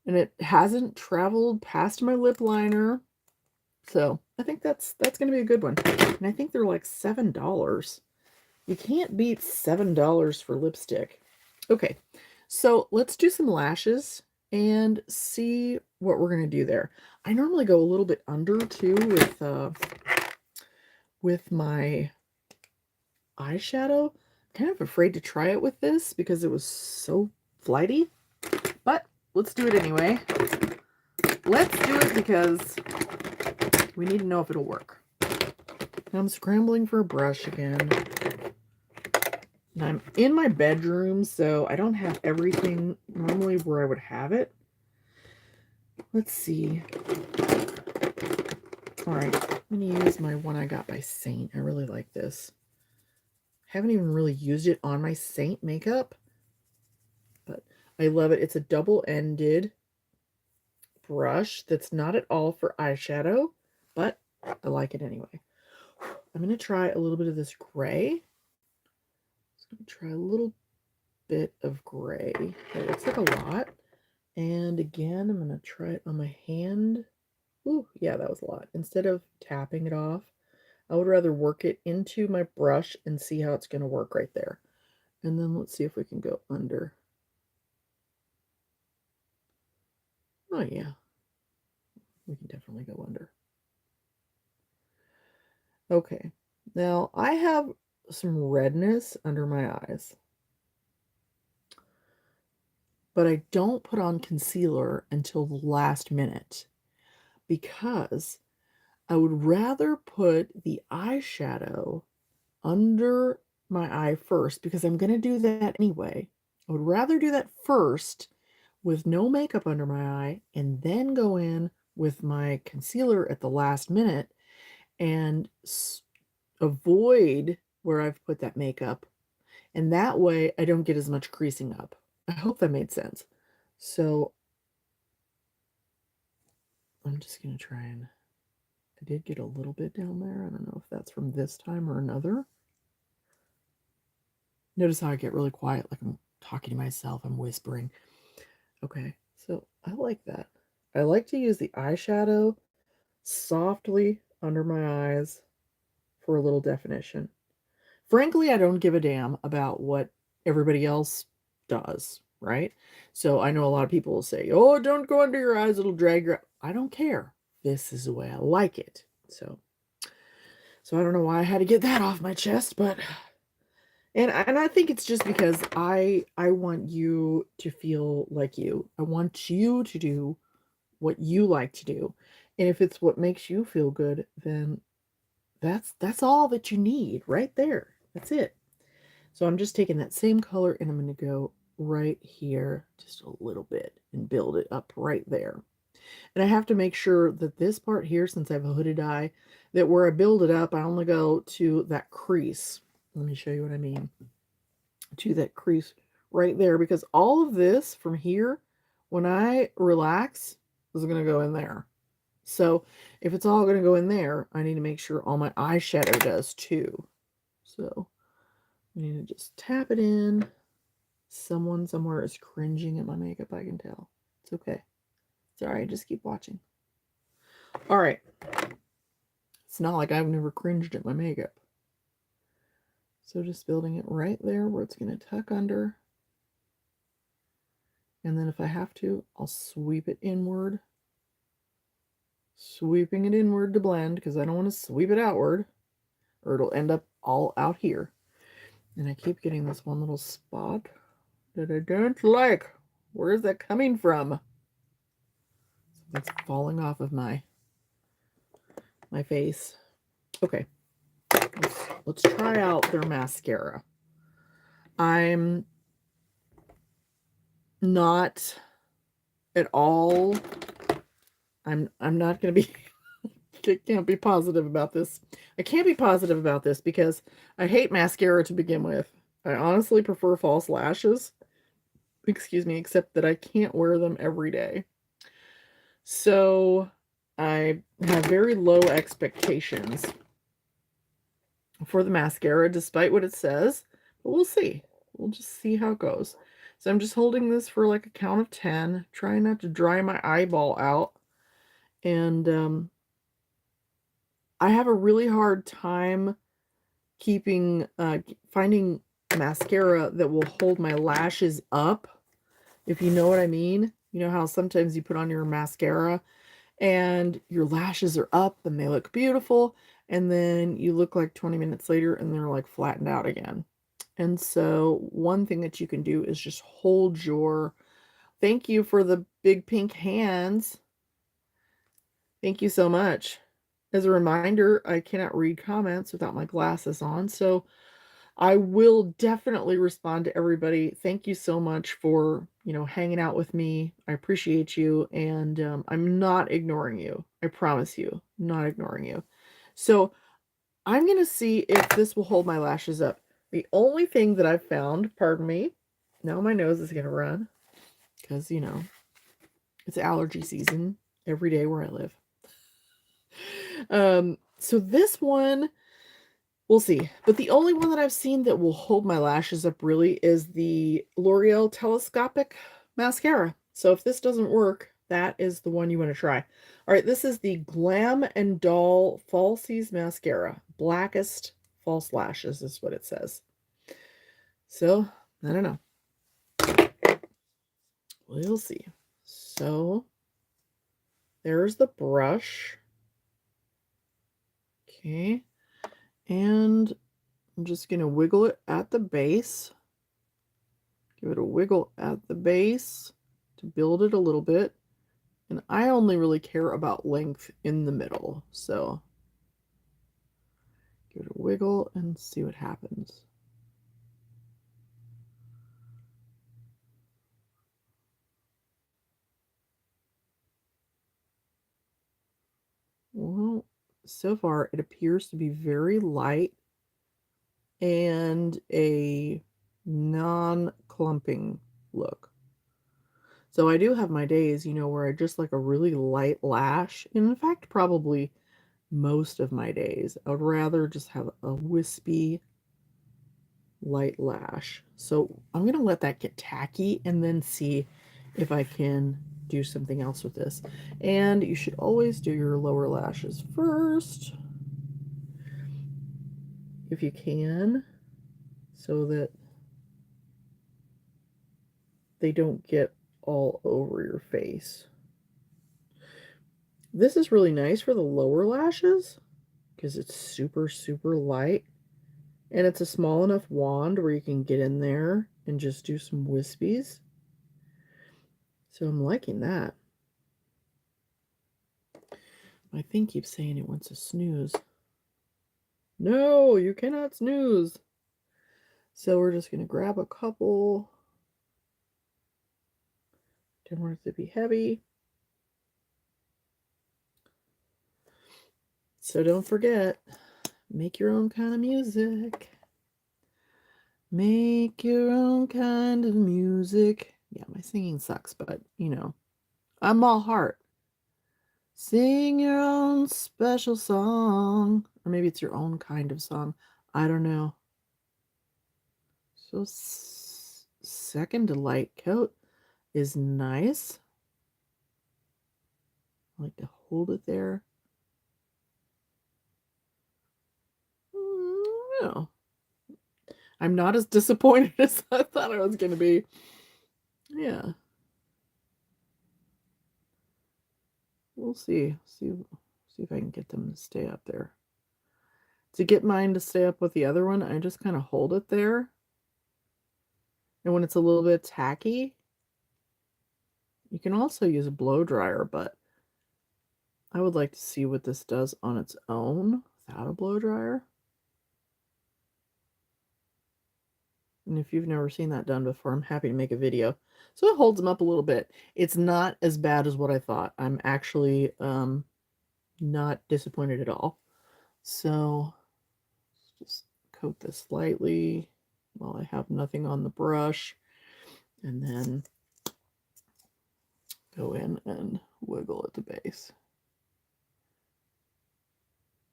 And it hasn't traveled past my lip liner. So I think that's going to be a good one. And I think they're like $7. You can't beat $7 for lipstick. Okay, so let's do some lashes and see what we're going to do there. I normally go a little bit under too with my eyeshadow. I'm kind of afraid to try it with this because it was so flighty, but let's do it anyway. Let's do it because we need to know if it'll work. I'm scrambling for a brush again. And I'm in my bedroom, so I don't have everything normally where I would have it. Let's see. All right, I'm going to use my one I got by Saint. I really like this. Haven't even really used it on my Saint makeup, but I love it. It's a double-ended brush that's not at all for eyeshadow, but I like it anyway. I'm going to try a little bit of this gray. I'm going to try a little bit of gray. It looks like a lot. And again, I'm going to try it on my hand. Ooh, yeah, that was a lot. Instead of tapping it off, I would rather work it into my brush and see how it's going to work right there. And then let's see if we can go under. Oh, yeah. We can definitely go under. Okay. Now, I have some redness under my eyes. But I don't put on concealer until the last minute because I would rather put the eyeshadow under my eye first because I'm going to do that anyway. I would rather do that first with no makeup under my eye and then go in with my concealer at the last minute and avoid where I've put that makeup. And that way I don't get as much creasing up. I hope that made sense. So I'm just going to try and, I did get a little bit down there. I don't know if that's from this time or another. Notice how I get really quiet, like I'm talking to myself, I'm whispering. Okay, so I like that. I like to use the eyeshadow softly under my eyes for a little definition. Frankly, I don't give a damn about what everybody else does, right? So I know a lot of people will say, oh, don't go under your eyes, it'll drag your... I don't care. This is the way I like it. So I don't know why I had to get that off my chest, but... And I think it's just because I want you to feel like you. I want you to do what you like to do. And if it's what makes you feel good, then that's all that you need right there. That's it. So I'm just taking that same color and I'm going to go right here just a little bit and build it up right there. And I have to make sure that this part here, since I have a hooded eye, that where I build it up, I only go to that crease. Let me show you what I mean. To that crease right there, because all of this from here, when I relax, is going to go in there. So if it's all going to go in there, I need to make sure all my eyeshadow does too. So I need to just tap it in. Someone somewhere is cringing at my makeup, I can tell. It's okay. It's all right. Just keep watching. All right. It's not like I've never cringed at my makeup. So just building it right there where it's going to tuck under. And then if I have to, I'll sweep it inward. Sweeping it inward to blend because I don't want to sweep it outward or it'll end up all out here. And I keep getting this one little spot that I don't like. Where is that coming from? It's falling off of my face. Okay. Let's try out their mascara. I'm not at all, I'm not going to be, can't be positive about this. I can't be positive about this because I hate mascara to begin with. I honestly prefer false lashes. Excuse me, except that I can't wear them every day. So I have very low expectations for the mascara, despite what it says. But we'll see. We'll just see how it goes. So I'm just holding this for like a count of 10, trying not to dry my eyeball out. And I have a really hard time finding mascara that will hold my lashes up, if you know what I mean. You know how sometimes you put on your mascara and your lashes are up and they look beautiful, and then you look like 20 minutes later and they're like flattened out again. And so one thing that you can do is just hold your... Thank you for the big pink hands. Thank you so much. As a reminder, I cannot read comments without my glasses on, so I will definitely respond to everybody. Thank you so much for, hanging out with me. I appreciate you, and I'm not ignoring you. I promise you, I'm not ignoring you. So I'm going to see if this will hold my lashes up. The only thing that I've found, pardon me, now my nose is going to run because, you know, it's allergy season every day where I live. So this one, we'll see. But the only one that I've seen that will hold my lashes up really is the L'Oreal Telescopic Mascara. So if this doesn't work, that is the one you want to try. All right, this is the Glam and Doll Falsies Mascara. Blackest false lashes is what it says. So, I don't know. We'll see. So, there's the brush. Okay. And I'm just going to wiggle it at the base. Give it a wiggle at the base to build it a little bit. And I only really care about length in the middle. So give it a wiggle and see what happens. Well, so far it appears to be very light and a non-clumping look. So I do have my days, you know, where I just like a really light lash. In fact, probably most of my days. I would rather just have a wispy light lash. So I'm going to let that get tacky and then see if I can do something else with this. And you should always do your lower lashes first, if you can, so that they don't get all over your face. This is really nice for the lower lashes because it's super, super light. And it's a small enough wand where you can get in there and just do some wispies. So I'm liking that. My thing keeps saying it wants to snooze. No, you cannot snooze. So we're just going to grab a couple. Don't want it to be heavy. So don't forget, make your own kind of music. Make your own kind of music. Yeah, my singing sucks, but you know, I'm all heart. Sing your own special song. Or maybe it's your own kind of song. I don't know. So second light coat is nice. I like to hold it there. No. I'm not as disappointed as I thought I was going to be. Yeah. We'll see. See if I can get them to stay up there. To get mine to stay up with the other one, I just kind of hold it there. And when it's a little bit tacky, you can also use a blow dryer, but I would like to see what this does on its own without a blow dryer. And if you've never seen that done before, I'm happy to make a video. So it holds them up a little bit. It's not as bad as what I thought. I'm actually not disappointed at all. So just coat this lightly while I have nothing on the brush. And then go in and wiggle at the base.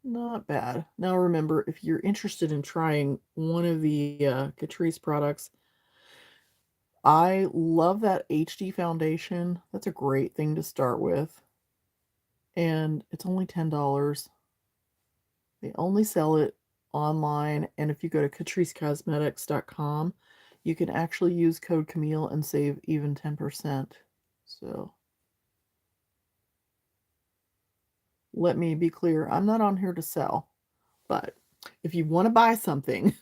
Not bad. Now remember, if you're interested in trying one of the Catrice products, I love that HD foundation. That's a great thing to start with. And it's only $10. They only sell it online. And if you go to catricecosmetics.com, you can actually use code Camille and save even 10%. So let me be clear, I'm not on here to sell. But if you want to buy something,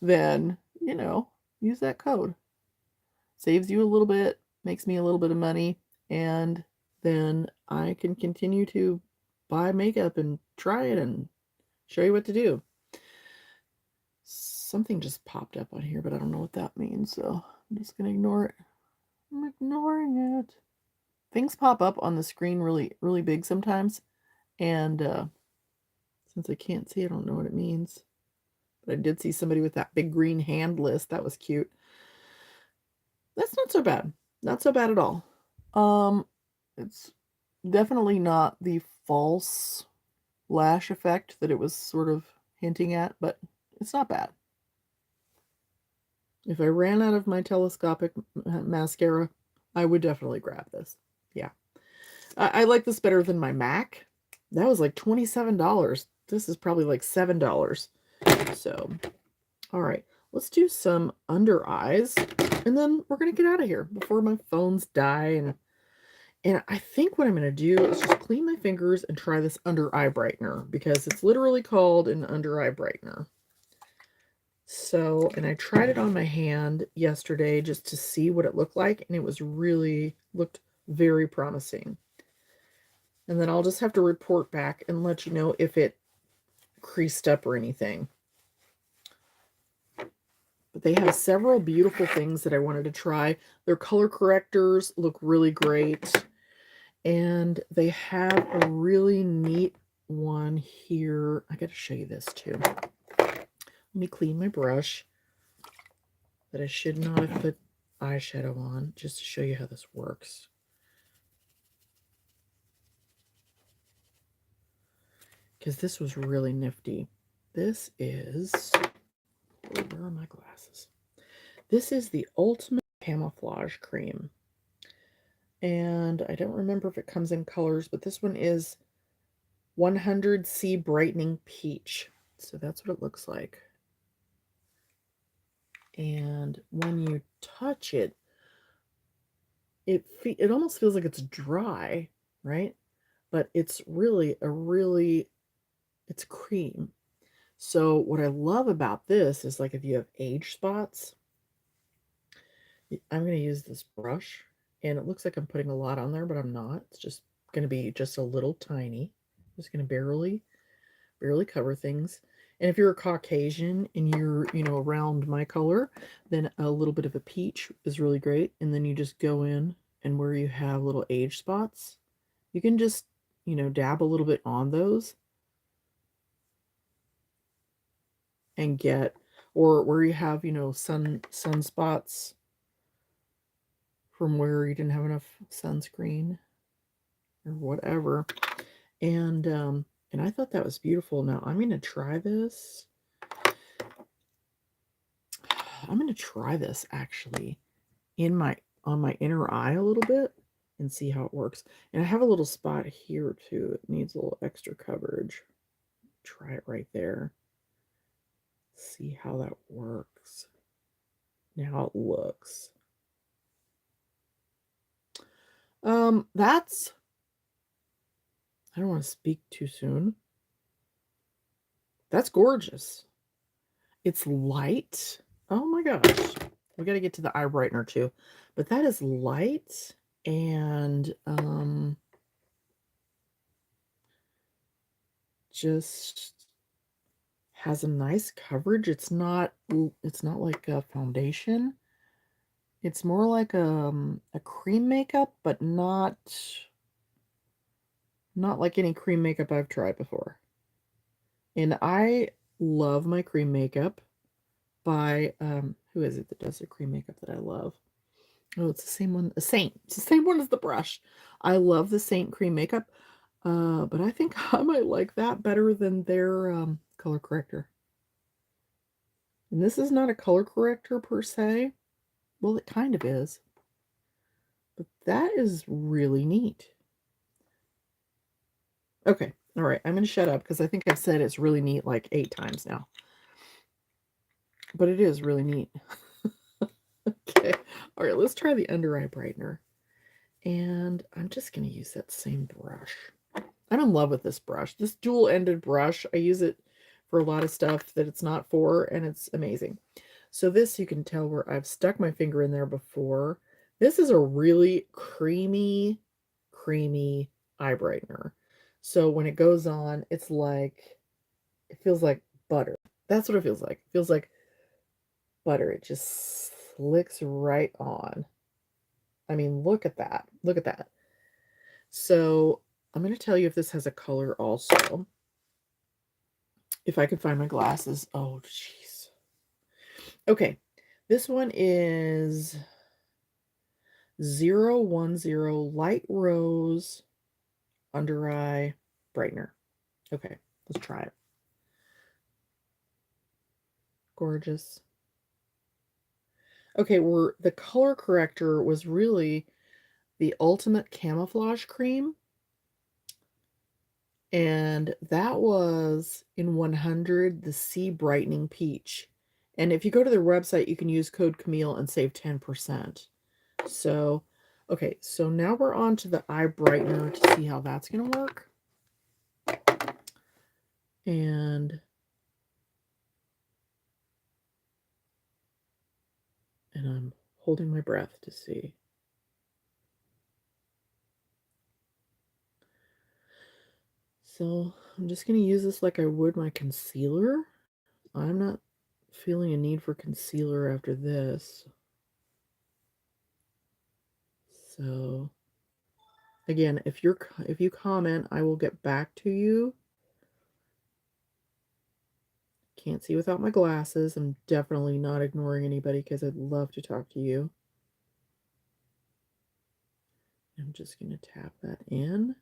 then, you know, use that code. Saves you a little bit, makes me a little bit of money, and then I can continue to buy makeup and try it and show you what to do. Something just popped up on here, but I don't know what that means, so I'm just going to ignore it. I'm ignoring it. Things pop up on the screen really, really big sometimes, and Since I can't see, I don't know what it means. But I did see somebody with that big green hand list. That was cute. That's not so bad. Not so bad at all. It's definitely not the false lash effect that it was sort of hinting at, but it's not bad. If I ran out of my telescopic mascara, I would definitely grab this. Yeah. I like this better than my MAC. That was like $27. This is probably like $7. So, all right. Let's do some under eyes, and then we're going to get out of here before my phones die. And I think what I'm going to do is just clean my fingers and try this under eye brightener, because it's literally called an under eye brightener. So, and I tried it on my hand yesterday just to see what it looked like, and it was looked very promising. And then I'll just have to report back and let you know if it creased up or anything. But they have several beautiful things that I wanted to try. Their color correctors look really great. And they have a really neat one here. I got to show you this too. Let me clean my brush that I should not have put eyeshadow on, just to show you how this works. Because this was really nifty. This is, where are my glasses? This is the Ultimate Camouflage Cream. And I don't remember if it comes in colors, but this one is 100C Brightening Peach. So that's what it looks like. And when you touch it, it almost feels like it's dry, right? But it's really it's cream. So what I love about this is, like, if you have age spots, I'm going to use this brush, and it looks like I'm putting a lot on there, but I'm not. It's just going to be just a little tiny. I'm just going to barely cover things. And if you're a Caucasian and you're, around my color, then a little bit of a peach is really great. And then you just go in, and where you have little age spots, you can just, dab a little bit on those and get, or where you have, sunspots from where you didn't have enough sunscreen or whatever. And I thought that was beautiful. Now I'm going to try this. I'm going to try this actually on my inner eye a little bit and see how it works. And I have a little spot here too. It needs a little extra coverage. Try it right there. See how that works. Now it looks. That's, I don't want to speak too soon. That's gorgeous. It's light. Oh my gosh. We got to get to the eye brightener too. But that is light and just has a nice coverage. It's not like a foundation. It's more like a cream makeup, but not like any cream makeup I've tried before. And I love my cream makeup by who is it that does the cream makeup that I love? Oh, it's the same one, a Saint. It's the same one as the brush. I love the Saint cream makeup, but I think I might like that better than their color corrector. And this is not a color corrector per se. Well, it kind of is. But that is really neat. Okay, all right, I'm going to shut up because I think I've said it's really neat like 8 times now. But it is really neat. Okay, all right, let's try the under eye brightener. And I'm just going to use that same brush. I'm in love with this brush. This dual-ended brush, I use it for a lot of stuff that it's not for, and it's amazing. So this, you can tell where I've stuck my finger in there before. This is a really creamy eye brightener. So when it goes on, it's like, it feels like butter. That's what it feels like. It feels like butter. It just slicks right on. I mean, look at that. Look at that. So I'm going to tell you if this has a color also. If I could find my glasses. Oh, jeez. Okay. This one is 010 Light Rose Under Eye Brightener. Okay, let's try it. Gorgeous. Okay, the color corrector was really the Ultimate Camouflage Cream. And that was in 100, the C Brightening Peach. And if you go to their website, you can use code Camille and save 10%. So, okay, so now we're on to the Eye Brightener to see how that's going to work. And I'm holding my breath to see. So I'm just going to use this like I would my concealer. I'm not feeling a need for concealer after this. So again, if you comment, I will get back to you. Can't see without my glasses. I'm definitely not ignoring anybody because I'd love to talk to you. I'm just going to tap that in.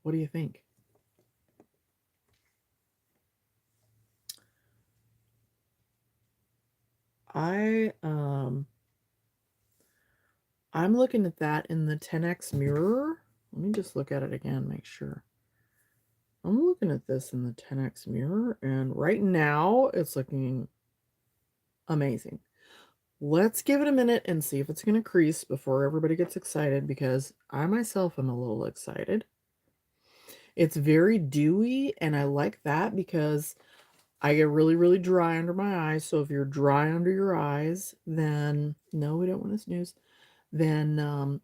What do you think? I'm looking at that in the 10x mirror. Let me just look at it again, make sure. I'm looking at this in the 10x mirror, and right now it's looking amazing. Let's give it a minute and see if it's going to crease before everybody gets excited, because I myself am a little excited. It's very dewy, and I like that because I get really, really dry under my eyes. So if you're dry under your eyes, then no, we don't want to snooze. Then,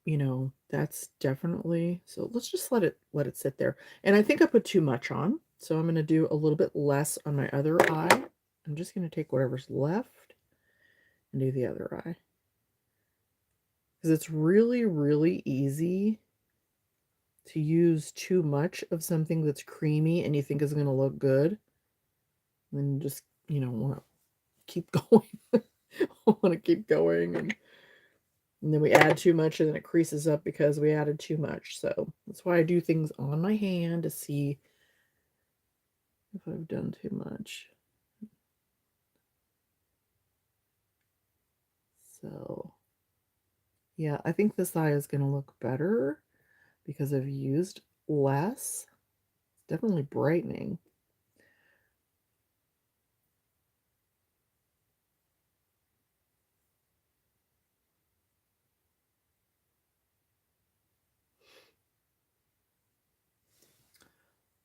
you know, that's definitely, so let's just let it sit there. And I think I put too much on, so I'm going to do a little bit less on my other eye. I'm just going to take whatever's left and do the other eye. Because it's really, really easy to use too much of something that's creamy and you think is going to look good. And then just, you know, want to keep going. Want to keep going. And then we add too much and then it creases up because we added too much. So that's why I do things on my hand to see if I've done too much. So yeah, I think this eye is going to look better because I've used less. It's definitely brightening.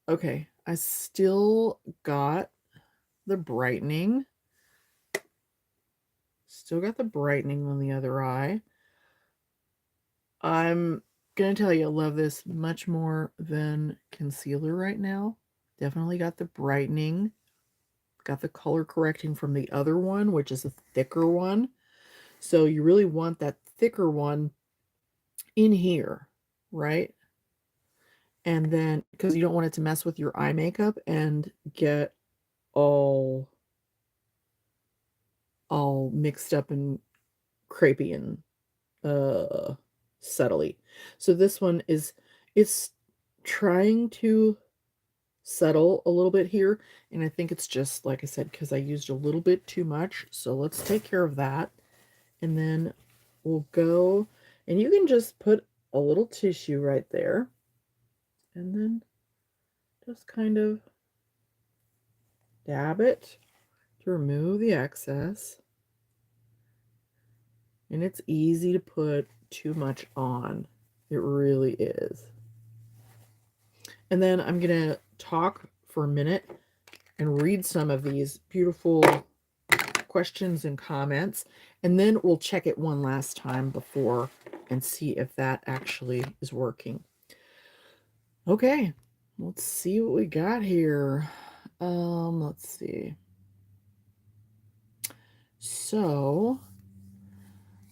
Okay, I still got the brightening. Still got the brightening on the other eye. I'm gonna tell you, I love this much more than concealer right now. Definitely got the brightening. Got the color correcting from the other one, which is a thicker one. So you really want that thicker one in here, right? And then, because you don't want it to mess with your eye makeup and get all mixed up and crepey and subtly. So this one it's trying to settle a little bit here, and I think it's just like I said, because I used a little bit too much. So let's take care of that, and then we'll go, and you can just put a little tissue right there, and then just kind of dab it to remove the excess. And it's easy to put too much on. It really is. And then I'm going to talk for a minute and read some of these beautiful questions and comments. And then we'll check it one last time before and see if that actually is working. Okay, let's see what we got here. Let's see. So,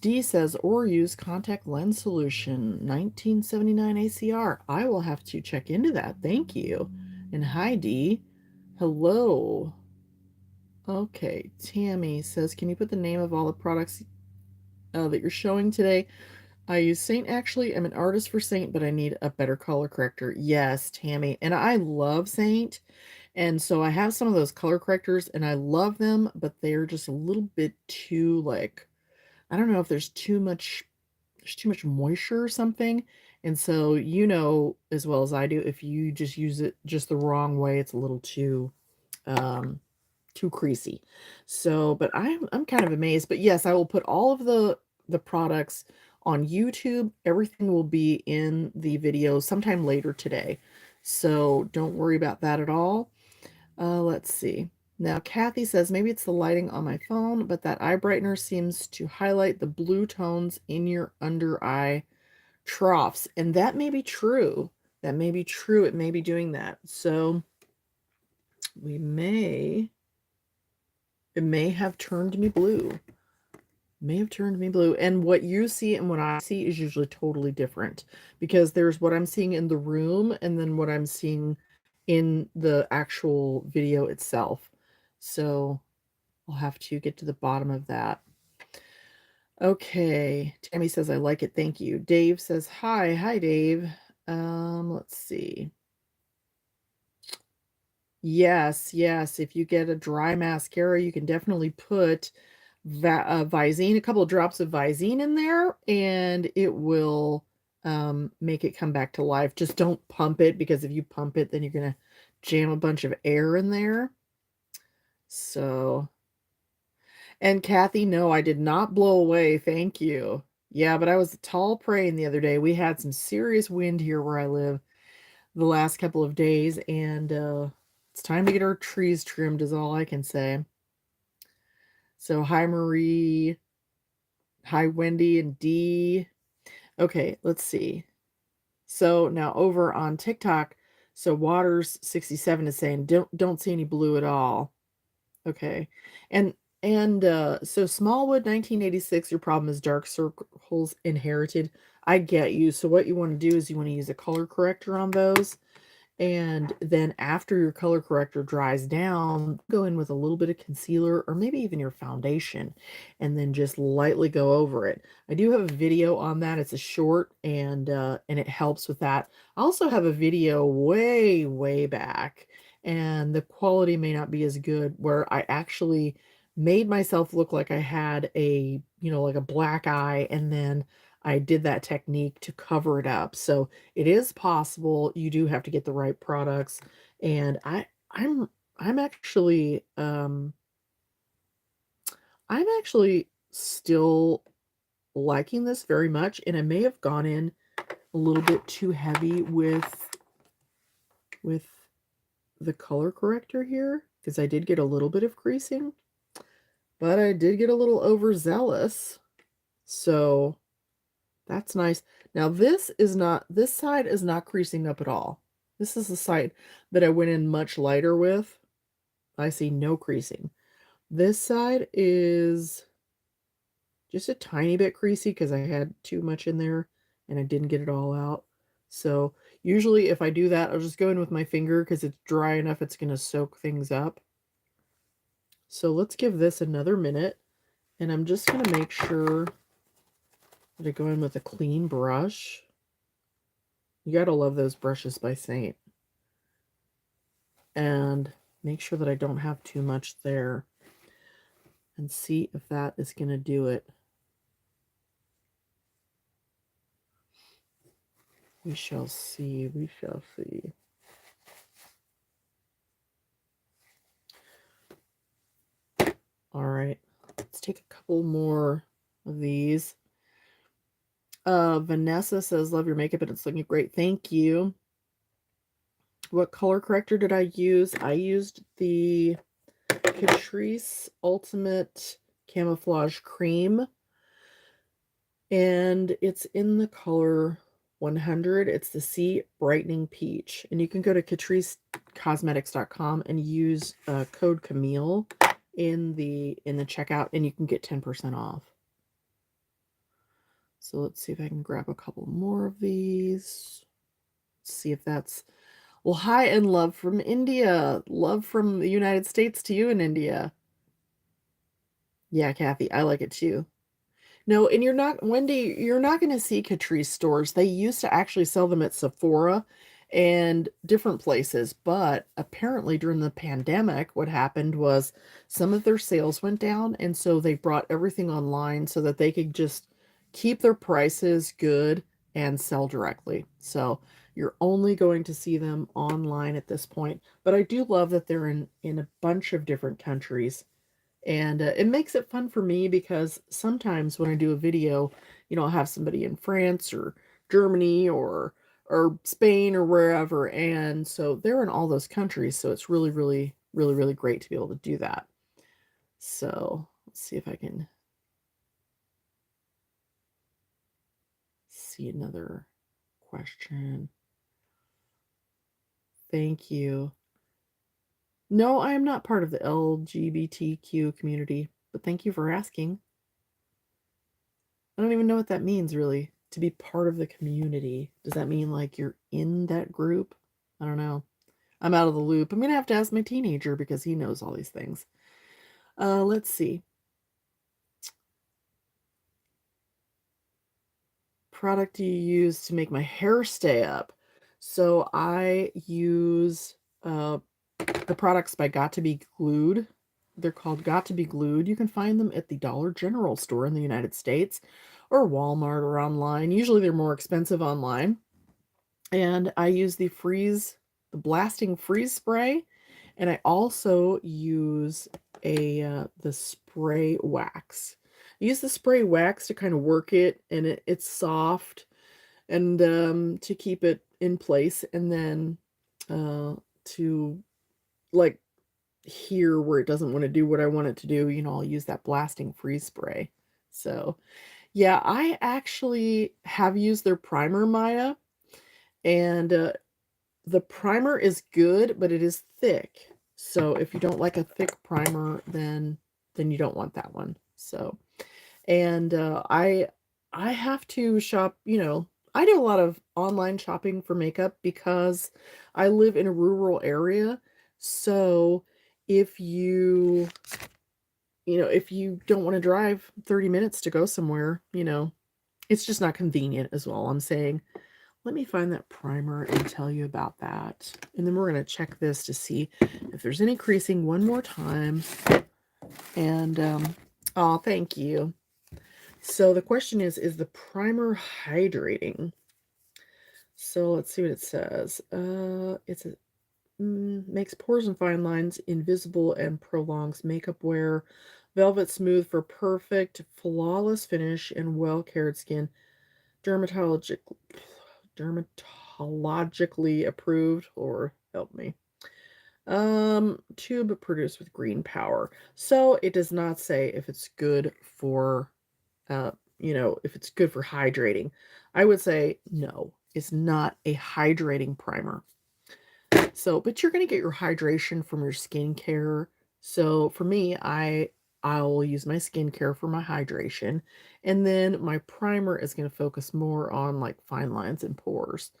D says, or use contact lens solution, 1979 ACR. I will have to check into that. Thank you. And hi, D. Hello. Okay, Tammy says, can you put the name of all the products that you're showing today? I use Saint, actually. I'm an artist for Saint, but I need a better color corrector. Yes, Tammy. And I love Saint. And so I have some of those color correctors, and I love them, but they're just a little bit too, like, I don't know if there's too much moisture or something. And so, you know, as well as I do, if you just use it just the wrong way, it's a little um, too creasy. So, but I'm kind of amazed. But yes, I will put all of the products on YouTube. Everything will be in the video sometime later today. So don't worry about that at all. Let's see. Now, Kathy says, maybe it's the lighting on my phone, but that eye brightener seems to highlight the blue tones in your under eye troughs. And that may be true. That may be true. It may be doing that. So it may have turned me blue. May have turned me blue. And what you see and what I see is usually totally different, because there's what I'm seeing in the room and then what I'm seeing in the actual video itself. So I'll have to get to the bottom of that. Okay. Tammy says, I like it. Thank you. Dave says, hi. Hi, Dave. Let's see. Yes, yes. If you get a dry mascara, you can definitely put Visine, a couple of drops of Visine in there, and it will make it come back to life. Just don't pump it, because if you pump it, then you're going to jam a bunch of air in there. So, and Kathy, no, I did not blow away. Thank you. Yeah, but I was tall praying the other day. We had some serious wind here where I live the last couple of days, and it's time to get our trees trimmed is all I can say. So hi, Marie. Hi, Wendy and Dee. Okay, let's see. So now over on TikTok, so Waters 67 is saying don't see any blue at all. Okay. And so Smallwood 1986, your problem is dark circles inherited. I get you. So what you want to do is you want to use a color corrector on those. And then after your color corrector dries down, go in with a little bit of concealer or maybe even your foundation, and then just lightly go over it. I do have a video on that. It's a short, and it helps with that. I also have a video way back, and the quality may not be as good, where I actually made myself look like I had a, like a black eye, and then I did that technique to cover it up. So it is possible. You do have to get the right products. And I'm actually still liking this very much, and I may have gone in a little bit too heavy with the color corrector here, because I did get a little bit of creasing, but I did get a little overzealous. So that's nice. Now this side is not creasing up at all. This is the side that I went in much lighter with. I see no creasing. This side is just a tiny bit creasy because I had too much in there and I didn't get it all out. So usually if I do that, I'll just go in with my finger because it's dry enough it's going to soak things up. So let's give this another minute, and I'm just going to make sure that I go in with a clean brush. You gotta love those brushes by Saint. And make sure that I don't have too much there. And see if that is gonna do it. We shall see. We shall see. All right. Let's take a couple more of these. Vanessa says, love your makeup and it's looking great. Thank you. What color corrector did I use? I used the Catrice Ultimate Camouflage Cream, and it's in the color 100. It's the C Brightening Peach, and you can go to catricecosmetics.com and use code Camille in the checkout, and you can get 10% off. So let's see if I can grab a couple more of these. Let's see if that's... Well, hi and love from India. Love from the United States to you in India. Yeah, Kathy, I like it too. No, and you're not, Wendy, you're not going to see Catrice stores. They used to actually sell them at Sephora and different places, but apparently during the pandemic, what happened was some of their sales went down, and so they brought everything online so that they could just keep their prices good and sell directly. So you're only going to see them online at this point, but I do love that they're in a bunch of different countries. And it makes it fun for me because sometimes when I do a video, I'll have somebody in France or Germany or Spain or wherever, and so they're in all those countries. So it's really, really, really, really great to be able to do that. So let's see if I can see another question. Thank you. No, I am not part of the LGBTQ community, but thank you for asking. I don't even know what that means, really, to be part of the community. Does that mean like you're in that group? I don't know. I'm out of the loop. I'm going to have to ask my teenager because he knows all these things. Let's see. Product do you use to make my hair stay up? So I use the products by Got to Be Glued. They're called Got to Be Glued. You can find them at the Dollar General store in the United States or Walmart or online. Usually they're more expensive online. And I use the blasting freeze spray, and I also use the spray wax. I use the spray wax to kind of work it, and it's soft, and to keep it in place, and then to like here where it doesn't want to do what I want it to do, I'll use that blasting freeze spray. So yeah, I actually have used their primer, Maya, and the primer is good, but it is thick. So if you don't like a thick primer, then you don't want that one. So, and I have to shop, I do a lot of online shopping for makeup because I live in a rural area. So if if you don't want to drive 30 minutes to go somewhere, it's just not convenient as well. I'm saying, let me find that primer and tell you about that. And then we're going to check this to see if there's any creasing one more time. And, oh, thank you. So the question is the primer hydrating? So let's see what it says. Makes pores and fine lines invisible and prolongs makeup wear. Velvet smooth for perfect, flawless finish and well-cared skin. Dermatologically approved, or help me. Tube produced with green power. So it does not say if it's good for, if it's good for hydrating. I would say no, it's not a hydrating primer. So, but you're going to get your hydration from your skincare. So for me, I'll use my skincare for my hydration, and then my primer is going to focus more on like fine lines and pores.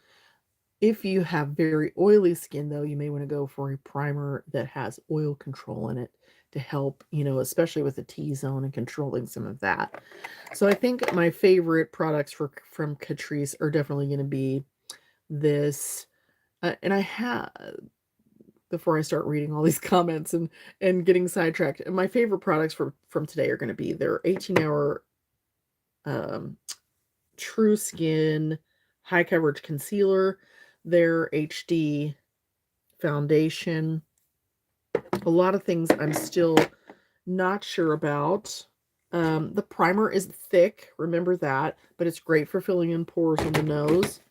If you have very oily skin, though, you may want to go for a primer that has oil control in it to help, especially with the T-zone and controlling some of that. So I think my favorite products from Catrice are definitely going to be this. And I have, before I start reading all these comments and getting sidetracked, my favorite products from today are going to be their 18-hour True Skin high coverage concealer, their HD foundation. A lot of things I'm still not sure about. The primer is thick, remember that, but it's great for filling in pores on the nose.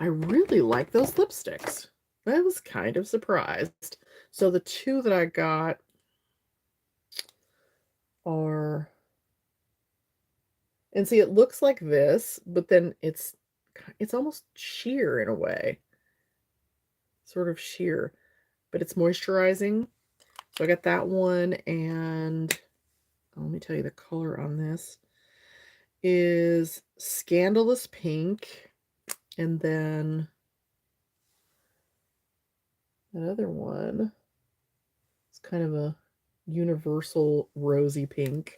I really like those lipsticks. I was kind of surprised. So the two that I got are, and see, it looks like this, but then it's almost sheer in a way. Sort of sheer, but it's moisturizing. So I got that one, and let me tell you the color on this. is Scandalous Pink. And then another one is kind of a universal rosy pink.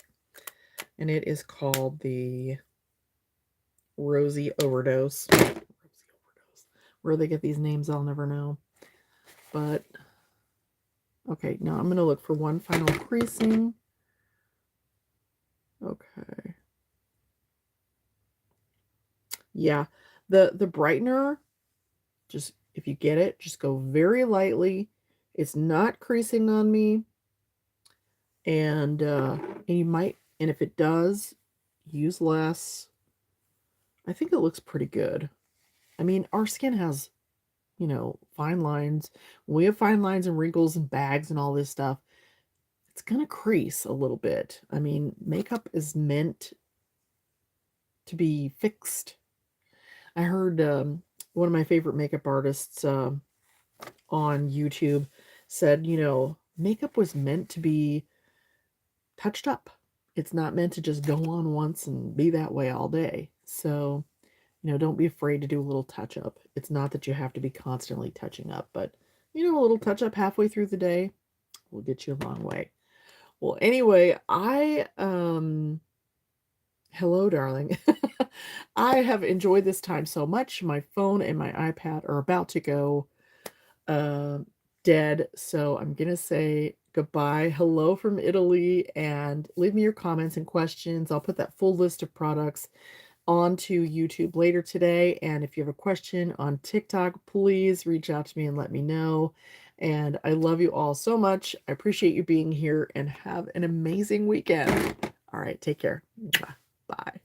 And it is called the Rosy Overdose. Rosy Overdose. Where they get these names, I'll never know. But, okay, now I'm going to look for one final creasing. Okay. Yeah, the brightener, just, if you get it, just go very lightly. It's not creasing on me. And you might, and if it does, use less. I think it looks pretty good. I mean, our skin has, you know, fine lines. We have fine lines and wrinkles and bags and all this stuff. It's going to crease a little bit. I mean, makeup is meant to be fixed. I heard one of my favorite makeup artists on YouTube said, you know, makeup was meant to be touched up. It's not meant to just go on once and be that way all day. So, you know, don't be afraid to do a little touch up. It's not that you have to be constantly touching up, but, you know, a little touch up halfway through the day will get you a long way. Well, anyway, hello, darling. I have enjoyed this time so much. My phone and my iPad are about to go dead, so I'm gonna say goodbye. Hello from Italy, and leave me your comments and questions. I'll put that full list of products onto YouTube later today, and if you have a question on TikTok, please reach out to me and let me know. And I love you all so much. I appreciate you being here, and have an amazing weekend. All right, take care. Bye.